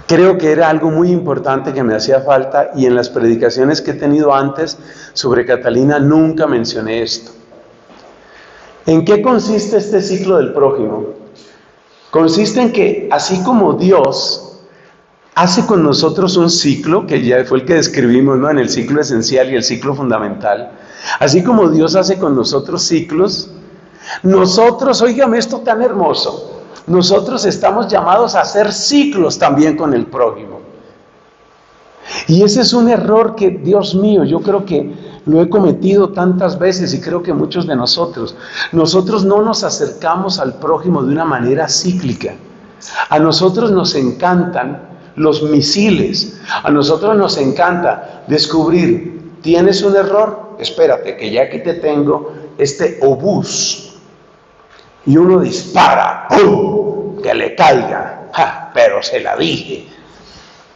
Creo que era algo muy importante que me hacía falta y en las predicaciones que he tenido antes sobre Catalina nunca mencioné esto. ¿En qué consiste este ciclo del prójimo? Consiste en que así como Dios hace con nosotros un ciclo, que ya fue el que describimos, ¿no? En el ciclo esencial y el ciclo fundamental, así como Dios hace con nosotros ciclos, nosotros, óigame esto tan hermoso, nosotros estamos llamados a hacer ciclos también con el prójimo. Y ese es un error que, Dios mío, yo creo que lo he cometido tantas veces y creo que muchos de nosotros no nos acercamos al prójimo de una manera cíclica. A nosotros nos encantan los misiles, a nosotros nos encanta descubrir, ¿tienes un error? Espérate, que ya aquí te tengo este obús. Y uno dispara, ¡pum!, que le caiga. ¡Ja! Pero se la dije.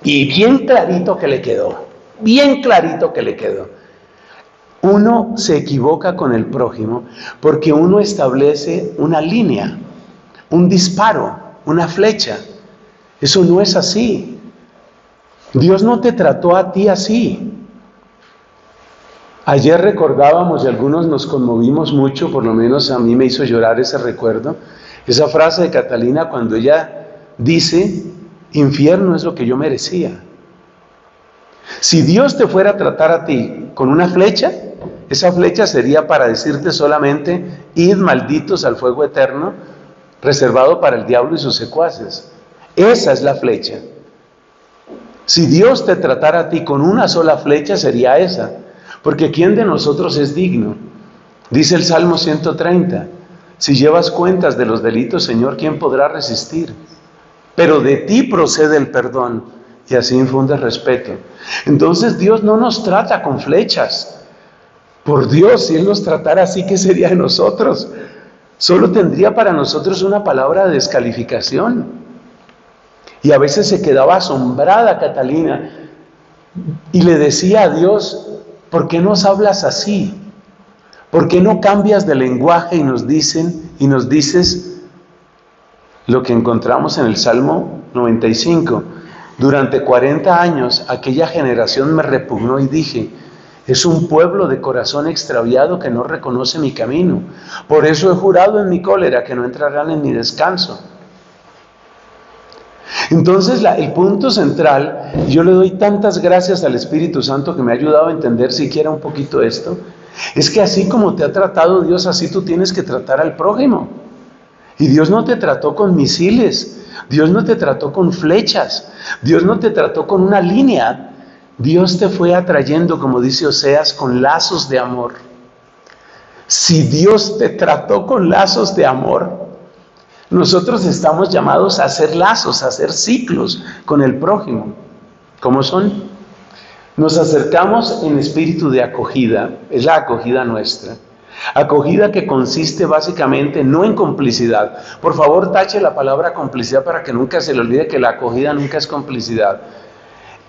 Y bien clarito que le quedó. Bien clarito que le quedó. Uno se equivoca con el prójimo porque uno establece una línea, un disparo. una flecha. Eso no es así. Dios no te trató a ti así. Ayer recordábamos y algunos nos conmovimos mucho, por lo menos a mí me hizo llorar ese recuerdo, esa frase de Catalina cuando ella dice, infierno es lo que yo merecía. Si Dios te fuera a tratar a ti con una flecha, esa flecha sería para decirte solamente, id malditos al fuego eterno, reservado para el diablo y sus secuaces. Esa es la flecha. Si Dios te tratara a ti con una sola flecha, sería esa. Porque ¿quién de nosotros es digno? Dice el Salmo 130, si llevas cuentas de los delitos, Señor, ¿quién podrá resistir? Pero de ti procede el perdón y así infunde respeto. Entonces Dios no nos trata con flechas. Por Dios, si Él nos tratara así, ¿qué sería de nosotros? Solo tendría para nosotros una palabra de descalificación. Y a veces se quedaba asombrada Catalina y le decía a Dios, ¿por qué nos hablas así? ¿Por qué no cambias de lenguaje y nos dices lo que encontramos en el Salmo 95? Durante 40 años aquella generación me repugnó y dije, es un pueblo de corazón extraviado que no reconoce mi camino. Por eso he jurado en mi cólera que no entrarán en mi descanso. Entonces el punto central, yo le doy tantas gracias al Espíritu Santo que me ha ayudado a entender siquiera un poquito esto, es que así como te ha tratado Dios, así tú tienes que tratar al prójimo. Y Dios no te trató con misiles, Dios no te trató con flechas, Dios no te trató con una línea, Dios te fue atrayendo, como dice Oseas, con lazos de amor. Si Dios te trató con lazos de amor, nosotros estamos llamados a hacer lazos, a hacer ciclos con el prójimo. ¿Cómo son? Nos acercamos en espíritu de acogida, es la acogida nuestra. Acogida que consiste básicamente no en complicidad. Por favor, tache la palabra complicidad para que nunca se le olvide que la acogida nunca es complicidad.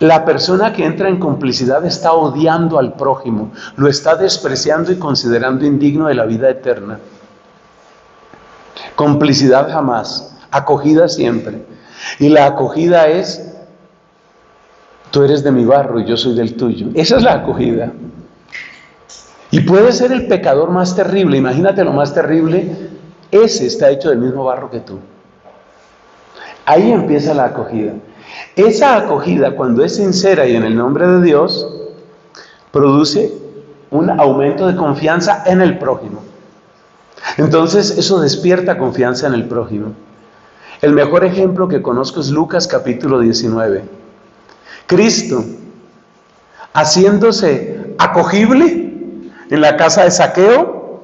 La persona que entra en complicidad está odiando al prójimo, lo está despreciando y considerando indigno de la vida eterna. Complicidad jamás, acogida siempre. Y la acogida es, tú eres de mi barro y yo soy del tuyo. Esa es la acogida. Y puede ser el pecador más terrible, imagínate lo más terrible, ese está hecho del mismo barro que tú. Ahí empieza la acogida. Esa acogida, cuando es sincera y en el nombre de Dios, produce un aumento de confianza en el prójimo. Entonces eso despierta confianza en el prójimo. El mejor ejemplo que conozco es Lucas capítulo 19. Cristo, haciéndose acogible en la casa de Zaqueo,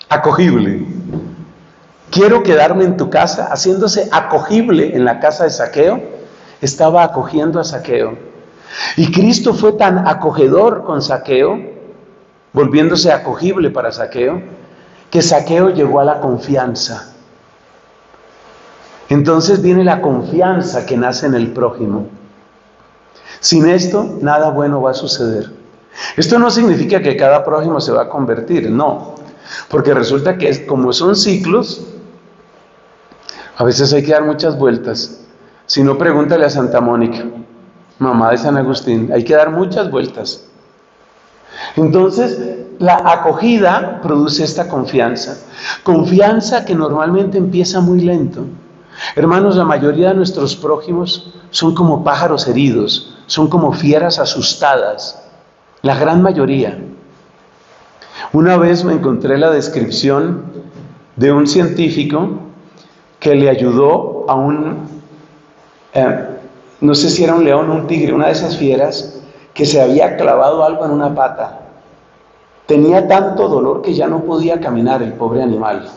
acogible. Quiero quedarme en tu casa, haciéndose acogible en la casa de Zaqueo, estaba acogiendo a Zaqueo. Y Cristo fue tan acogedor con Zaqueo, volviéndose acogible para Zaqueo, que Zaqueo llegó a la confianza. Entonces viene la confianza que nace en el prójimo. Sin esto, nada bueno va a suceder. Esto no significa que cada prójimo se va a convertir, no. Porque resulta que como son ciclos, a veces hay que dar muchas vueltas. Si no, pregúntale a Santa Mónica, mamá de San Agustín, hay que dar muchas vueltas. Entonces, la acogida produce esta confianza. Confianza que normalmente empieza muy lento. Hermanos, la mayoría de nuestros prójimos son como pájaros heridos, son como fieras asustadas. La gran mayoría. Una vez me encontré la descripción de un científico que le ayudó a no sé si era un león o un tigre, una de esas fieras, que se había clavado algo en una pata. Tenía tanto dolor que ya no podía caminar el pobre animal.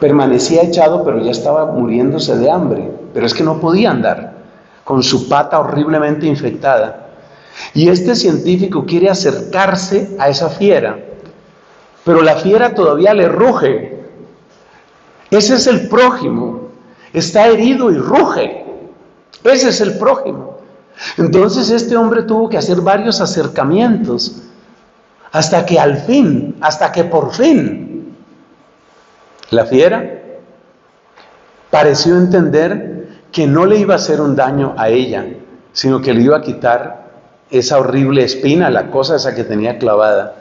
Permanecía echado, pero ya estaba muriéndose de hambre. Pero es que no podía andar, con su pata horriblemente infectada. Y este científico quiere acercarse a esa fiera, pero la fiera todavía le ruge. Ese es el prójimo. Está herido y ruge. Ese es el prójimo. Entonces este hombre tuvo que hacer varios acercamientos hasta que por fin, la fiera pareció entender que no le iba a hacer un daño a ella, sino que le iba a quitar esa horrible espina, la cosa esa que tenía clavada.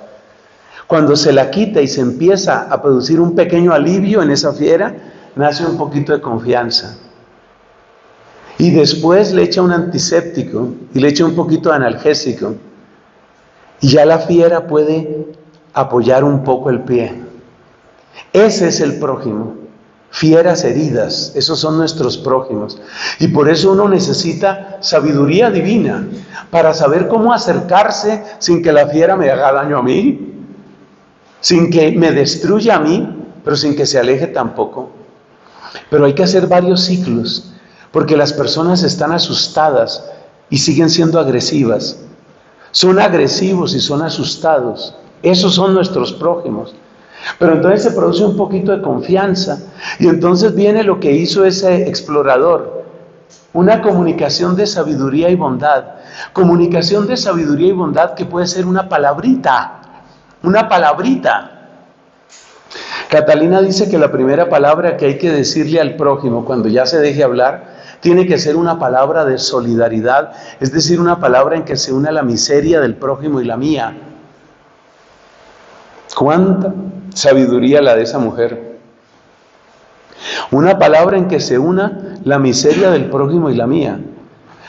Cuando se la quita y se empieza a producir un pequeño alivio en esa fiera, nace un poquito de confianza. Y después le echa un antiséptico y le echa un poquito de analgésico. Y ya la fiera puede apoyar un poco el pie. Ese es el prójimo. Fieras heridas, esos son nuestros prójimos. Y por eso uno necesita sabiduría divina para saber cómo acercarse sin que la fiera me haga daño a mí, sin que me destruya a mí, pero sin que se aleje tampoco. Pero hay que hacer varios ciclos, porque las personas están asustadas y siguen siendo agresivas. Son agresivos y son asustados. Esos son nuestros prójimos. Pero entonces se produce un poquito de confianza y entonces viene lo que hizo ese explorador, una comunicación de sabiduría y bondad. Comunicación de sabiduría y bondad que puede ser una palabrita. Catalina dice que la primera palabra que hay que decirle al prójimo cuando ya se deje hablar tiene que ser una palabra de solidaridad, es decir, una palabra en que se una la miseria del prójimo y la mía. ¿Cuánta sabiduría la de esa mujer? Una palabra en que se una la miseria del prójimo y la mía.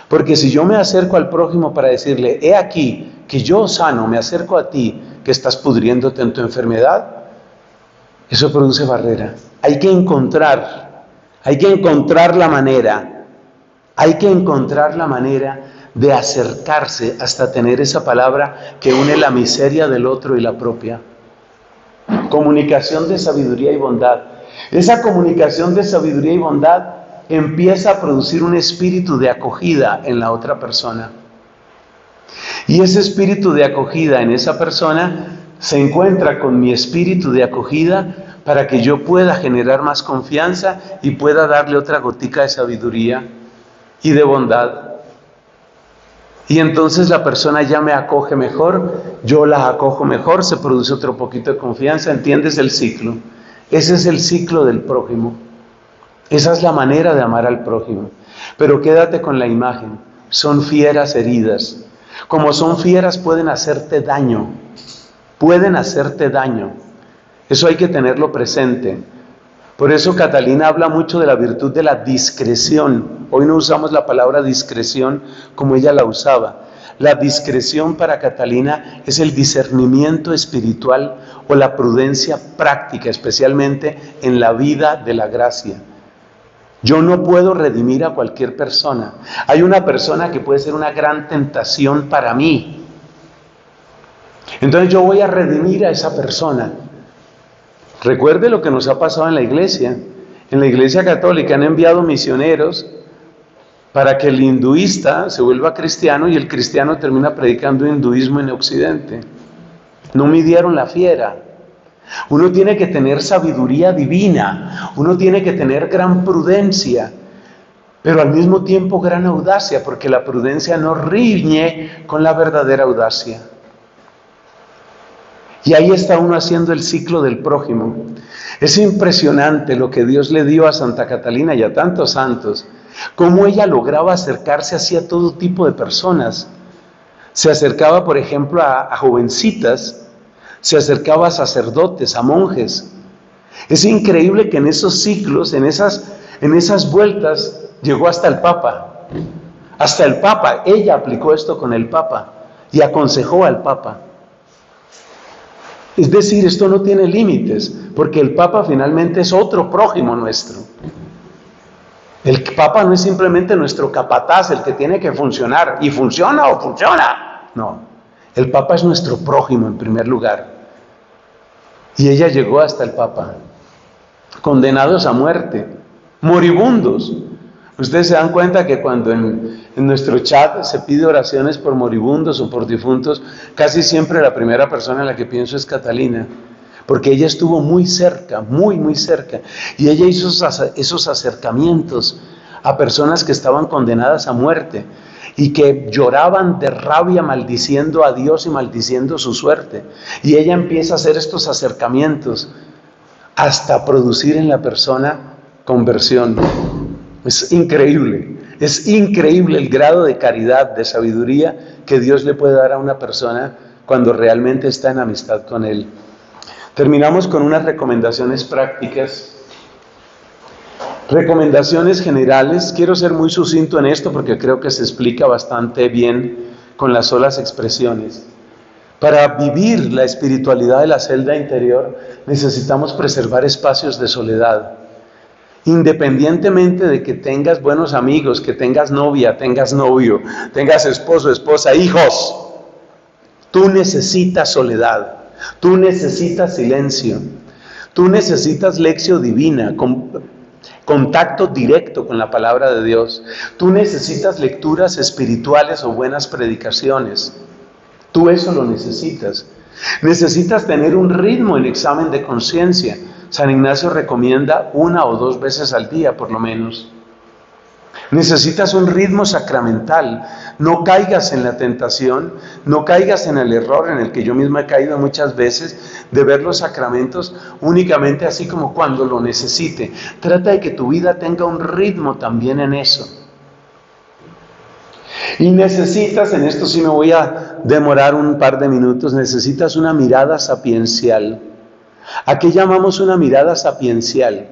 Porque si yo me acerco al prójimo para decirle, he aquí que yo sano, me acerco a ti que estás pudriéndote en tu enfermedad, eso produce barrera. Hay que encontrar la manera de acercarse hasta tener esa palabra que une la miseria del otro y la propia. Comunicación de sabiduría y bondad. Esa comunicación de sabiduría y bondad empieza a producir un espíritu de acogida en la otra persona. Y ese espíritu de acogida en esa persona se encuentra con mi espíritu de acogida para que yo pueda generar más confianza y pueda darle otra gotica de sabiduría y de bondad. Y entonces la persona ya me acoge mejor, yo la acojo mejor, se produce otro poquito de confianza, ¿entiendes el ciclo? Ese es el ciclo del prójimo. Esa es la manera de amar al prójimo. Pero quédate con la imagen, son fieras heridas. Como son fieras pueden hacerte daño, Eso hay que tenerlo presente. Por eso Catalina habla mucho de la virtud de la discreción. Hoy no usamos la palabra discreción como ella la usaba. La discreción para Catalina es el discernimiento espiritual o la prudencia práctica, especialmente en la vida de la gracia. Yo no puedo redimir a cualquier persona. Hay una persona que puede ser una gran tentación para mí. Entonces yo voy a redimir a esa persona. Recuerde lo que nos ha pasado en la iglesia. En la iglesia católica han enviado misioneros para que el hinduista se vuelva cristiano y el cristiano termina predicando hinduismo en Occidente. No midieron la fiera. Uno tiene que tener sabiduría divina, uno tiene que tener gran prudencia, pero al mismo tiempo gran audacia, porque la prudencia no riñe con la verdadera audacia. Y ahí está uno haciendo el ciclo del prójimo. Es impresionante lo que Dios le dio a Santa Catalina y a tantos santos, cómo ella lograba acercarse hacia todo tipo de personas. Se acercaba, por ejemplo, a jovencitas, se acercaba a sacerdotes, a monjes. Es increíble que en esos ciclos, en esas vueltas, llegó hasta el Papa. Hasta el Papa, ella aplicó esto con el Papa y aconsejó al Papa. Es decir, esto no tiene límites, porque el Papa finalmente es otro prójimo nuestro. El Papa no es simplemente nuestro capataz, el que tiene que funcionar, y funciona o funciona. No, el Papa es nuestro prójimo en primer lugar. Y ella llegó hasta el Papa, condenados a muerte, moribundos. Ustedes se dan cuenta que cuando en nuestro chat se pide oraciones por moribundos o por difuntos, casi siempre la primera persona en la que pienso es Catalina, porque ella estuvo muy cerca, muy cerca, y ella hizo esos acercamientos a personas que estaban condenadas a muerte y que lloraban de rabia maldiciendo a Dios y maldiciendo su suerte. Y ella empieza a hacer estos acercamientos hasta producir en la persona conversión. Es increíble el grado de caridad, de sabiduría que Dios le puede dar a una persona cuando realmente está en amistad con Él. Terminamos con unas recomendaciones prácticas. Recomendaciones generales. Quiero ser muy sucinto en esto porque creo que se explica bastante bien con las solas expresiones. Para vivir la espiritualidad de la celda interior necesitamos preservar espacios de soledad. Independientemente de que tengas buenos amigos, que tengas novia, tengas novio, tengas esposo, esposa, hijos, tú necesitas soledad, tú necesitas silencio, tú necesitas lección divina, contacto directo con la palabra de Dios, tú necesitas lecturas espirituales o buenas predicaciones, tú eso lo necesitas. Necesitas tener un ritmo en examen de conciencia. San Ignacio recomienda 1 o 2 veces al día por lo menos. Necesitas un ritmo sacramental. No caigas en la tentación, no caigas en el error en el que yo mismo he caído muchas veces, de ver los sacramentos únicamente así como cuando lo necesite. Trata de que tu vida tenga un ritmo también en eso. Y necesitas, en esto sí me voy a demorar un par de minutos, necesitas una mirada sapiencial. ¿A qué llamamos una mirada sapiencial?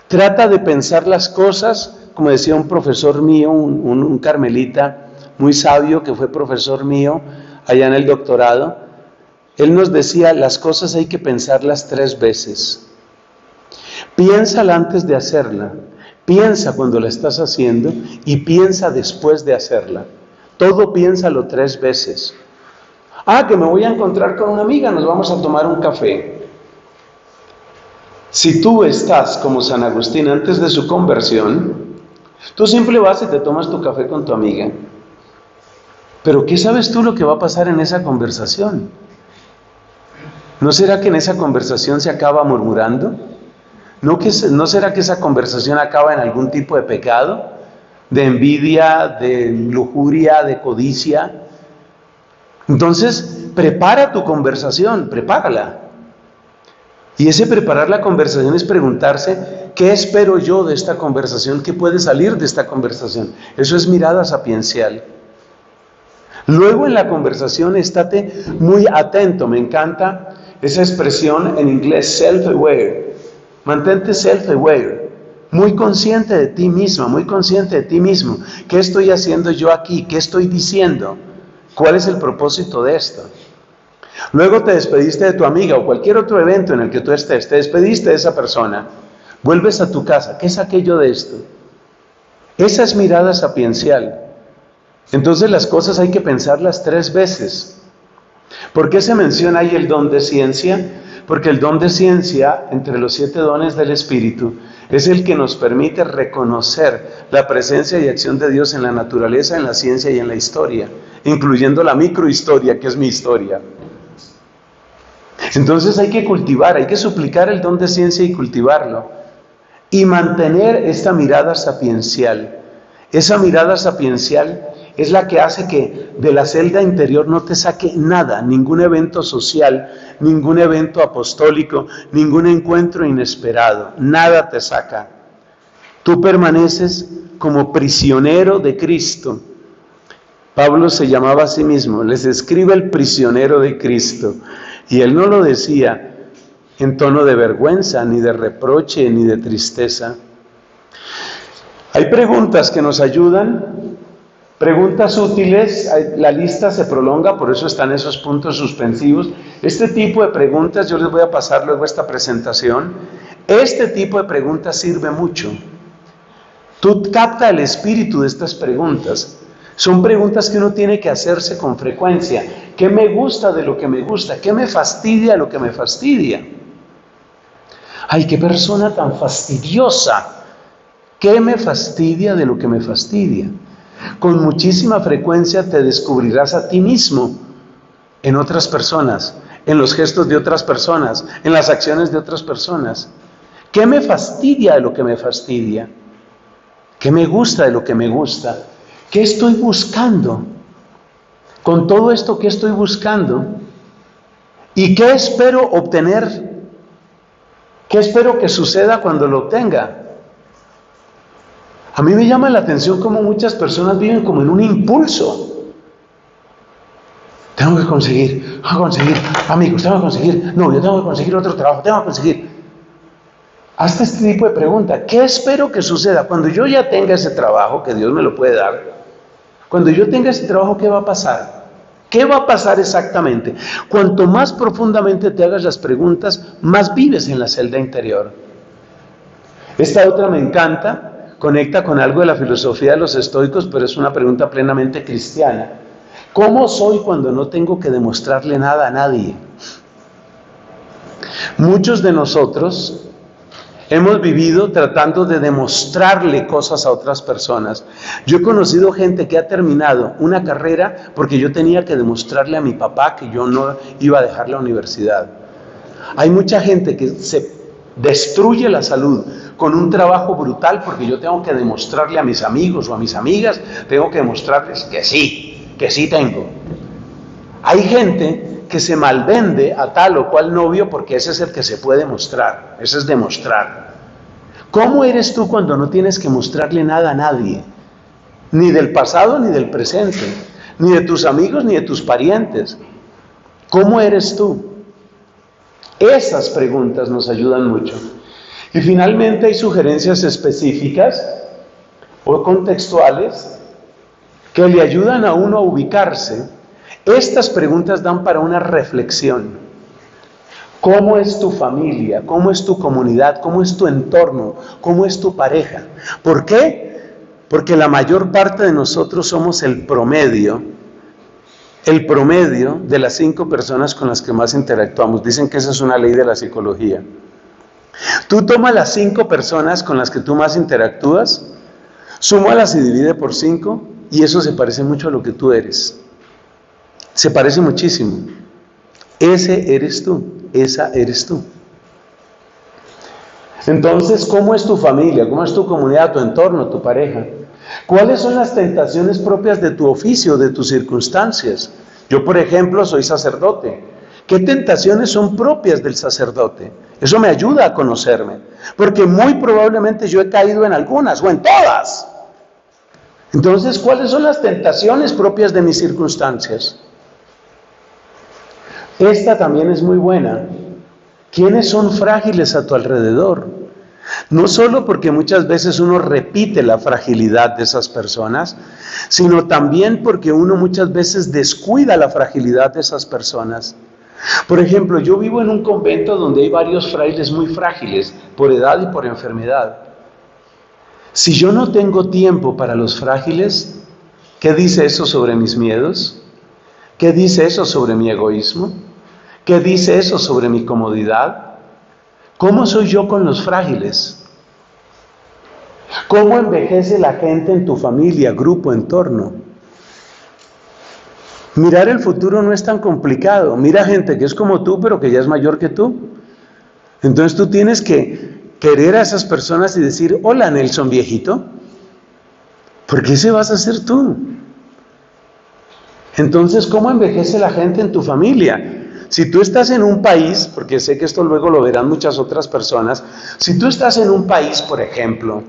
Trata de pensar las cosas, como decía un profesor mío, un carmelita muy sabio que fue profesor mío allá en el doctorado. Él nos decía, las cosas hay que pensarlas 3 veces. Piénsala antes de hacerla, piensa cuando la estás haciendo y piensa después de hacerla. Todo piénsalo 3 veces. Que me voy a encontrar con una amiga, nos vamos a tomar un café. Si tú estás como San Agustín antes de su conversión, tú siempre vas y te tomas tu café con tu amiga. Pero ¿qué sabes tú lo que va a pasar en esa conversación? ¿No será que en esa conversación se acaba murmurando? ¿No será que esa conversación acaba en algún tipo de pecado? ¿De envidia, de lujuria, de codicia? Entonces, prepara tu conversación, prepárala. Y ese preparar la conversación es preguntarse, ¿qué espero yo de esta conversación? ¿Qué puede salir de esta conversación? Eso es mirada sapiencial. Luego en la conversación estate muy atento, me encanta esa expresión en inglés, self-aware. Mantente self-aware, muy consciente de ti misma, muy consciente de ti mismo. ¿Qué estoy haciendo yo aquí? ¿Qué estoy diciendo? ¿Cuál es el propósito de esto? Luego te despediste de tu amiga o cualquier otro evento en el que tú estés, te despediste de esa persona, vuelves a tu casa, ¿qué es aquello de esto? Esa es mirada sapiencial. Entonces las cosas hay que pensarlas 3 veces. ¿Por qué se menciona ahí el don de ciencia? Porque el don de ciencia, entre los 7 dones del Espíritu, es el que nos permite reconocer la presencia y acción de Dios en la naturaleza, en la ciencia y en la historia, incluyendo la microhistoria, que es mi historia. Entonces hay que cultivar, hay que suplicar el don de ciencia y cultivarlo. Y mantener esta mirada sapiencial. Esa mirada sapiencial es la que hace que de la celda interior no te saque nada, ningún evento social, ningún evento apostólico, ningún encuentro inesperado, nada te saca. Tú permaneces como prisionero de Cristo. Pablo se llamaba a sí mismo, les escribe el prisionero de Cristo. Y él no lo decía en tono de vergüenza, ni de reproche, ni de tristeza. Hay preguntas que nos ayudan, preguntas útiles, la lista se prolonga, por eso están esos puntos suspensivos. Este tipo de preguntas, yo les voy a pasar luego esta presentación, este tipo de preguntas sirve mucho. Tú capta el espíritu de estas preguntas. Son preguntas que uno tiene que hacerse con frecuencia. ¿Qué me gusta de lo que me gusta? ¿Qué me fastidia de lo que me fastidia? ¡Ay, qué persona tan fastidiosa! ¿Qué me fastidia de lo que me fastidia? Con muchísima frecuencia te descubrirás a ti mismo en otras personas, en los gestos de otras personas, en las acciones de otras personas. ¿Qué me fastidia de lo que me fastidia? ¿Qué me gusta de lo que me gusta? ¿Qué estoy buscando? Con todo esto, ¿qué estoy buscando? ¿Y qué espero obtener? ¿Qué espero que suceda cuando lo obtenga? A mí me llama la atención cómo muchas personas viven como en un impulso. Tengo que conseguir amigos, tengo que conseguir novio, tengo que conseguir otro trabajo, tengo que conseguir. Hazte este tipo de pregunta. ¿Qué espero que suceda cuando yo ya tenga ese trabajo, que Dios me lo puede dar? Cuando yo tenga ese trabajo, ¿qué va a pasar? ¿Qué va a pasar exactamente? Cuanto más profundamente te hagas las preguntas, más vives en la celda interior. Esta otra me encanta, conecta con algo de la filosofía de los estoicos, pero es una pregunta plenamente cristiana. ¿Cómo soy cuando no tengo que demostrarle nada a nadie? Muchos de nosotros hemos vivido tratando de demostrarle cosas a otras personas. Yo he conocido gente que ha terminado una carrera porque yo tenía que demostrarle a mi papá que yo no iba a dejar la universidad. Hay mucha gente que se destruye la salud con un trabajo brutal porque yo tengo que demostrarle a mis amigos o a mis amigas, tengo que demostrarles que sí tengo. Hay gente que se malvende a tal o cual novio porque ese es el que se puede mostrar, ese es demostrar. ¿Cómo eres tú cuando no tienes que mostrarle nada a nadie? Ni del pasado ni del presente, ni de tus amigos ni de tus parientes. ¿Cómo eres tú? Esas preguntas nos ayudan mucho. Y finalmente hay sugerencias específicas o contextuales que le ayudan a uno a ubicarse. Estas preguntas dan para una reflexión. ¿Cómo es tu familia? ¿Cómo es tu comunidad? ¿Cómo es tu entorno? ¿Cómo es tu pareja? ¿Por qué? Porque la mayor parte de nosotros somos el promedio de las 5 personas con las que más interactuamos. Dicen que esa es una ley de la psicología. Tú tomas las 5 personas con las que tú más interactúas, súmalas y divide por 5, y eso se parece mucho a lo que tú eres. Se parece muchísimo. Ese eres tú, esa eres tú. Entonces, ¿cómo es tu familia? ¿Cómo es tu comunidad, tu entorno, tu pareja? ¿Cuáles son las tentaciones propias de tu oficio, de tus circunstancias? Yo, por ejemplo, soy sacerdote. ¿Qué tentaciones son propias del sacerdote? Eso me ayuda a conocerme, porque muy probablemente yo he caído en algunas o en todas. Entonces, ¿cuáles son las tentaciones propias de mis circunstancias? Esta también es muy buena. ¿Quiénes son frágiles a tu alrededor? No solo porque muchas veces uno repite la fragilidad de esas personas, sino también porque uno muchas veces descuida la fragilidad de esas personas. Por ejemplo, yo vivo en un convento donde hay varios frailes muy frágiles, por edad y por enfermedad. Si yo no tengo tiempo para los frágiles, ¿qué dice eso sobre mis miedos? ¿Qué dice eso sobre mi egoísmo? ¿Qué dice eso sobre mi comodidad? ¿Cómo soy yo con los frágiles? ¿Cómo envejece la gente en tu familia, grupo, entorno? Mirar el futuro no es tan complicado. Mira gente que es como tú, pero que ya es mayor que tú. Entonces tú tienes que querer a esas personas y decir, hola Nelson viejito, ¿por qué ese vas a ser tú? Entonces, ¿cómo envejece la gente en tu familia? Si tú estás en un país, porque sé que esto luego lo verán muchas otras personas, si tú estás en un país, por ejemplo,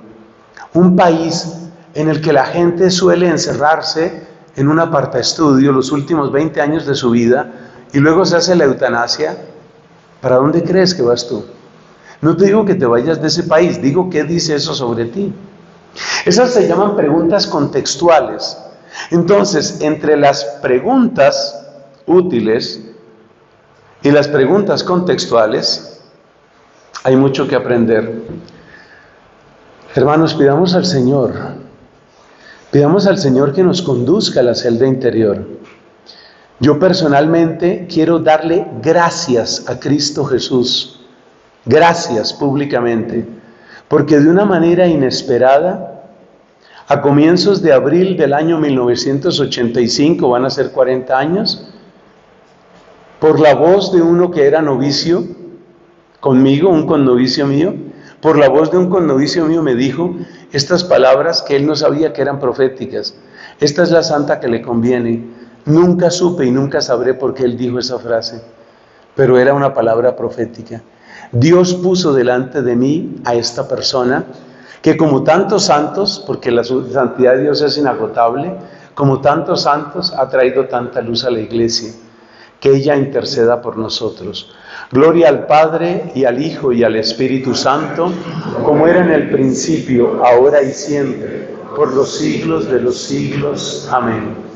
un país en el que la gente suele encerrarse en un apartaestudio los últimos 20 años de su vida y luego se hace la eutanasia, ¿para dónde crees que vas tú? No te digo que te vayas de ese país, digo qué dice eso sobre ti. Esas se llaman preguntas contextuales. Entonces, entre las preguntas útiles y las preguntas contextuales, hay mucho que aprender. Hermanos, pidamos al Señor que nos conduzca a la celda interior. Yo personalmente quiero darle gracias a Cristo Jesús, gracias públicamente, porque de una manera inesperada, a comienzos de abril del año 1985, van a ser 40 años, por la voz de uno que era novicio conmigo, un connovicio mío, por la voz de un connovicio mío me dijo estas palabras que él no sabía que eran proféticas. Esta es la santa que le conviene. Nunca supe y nunca sabré por qué él dijo esa frase, pero era una palabra profética. Dios puso delante de mí a esta persona que como tantos santos, porque la santidad de Dios es inagotable, como tantos santos ha traído tanta luz a la Iglesia, que ella interceda por nosotros. Gloria al Padre, y al Hijo, y al Espíritu Santo, como era en el principio, ahora y siempre, por los siglos de los siglos. Amén.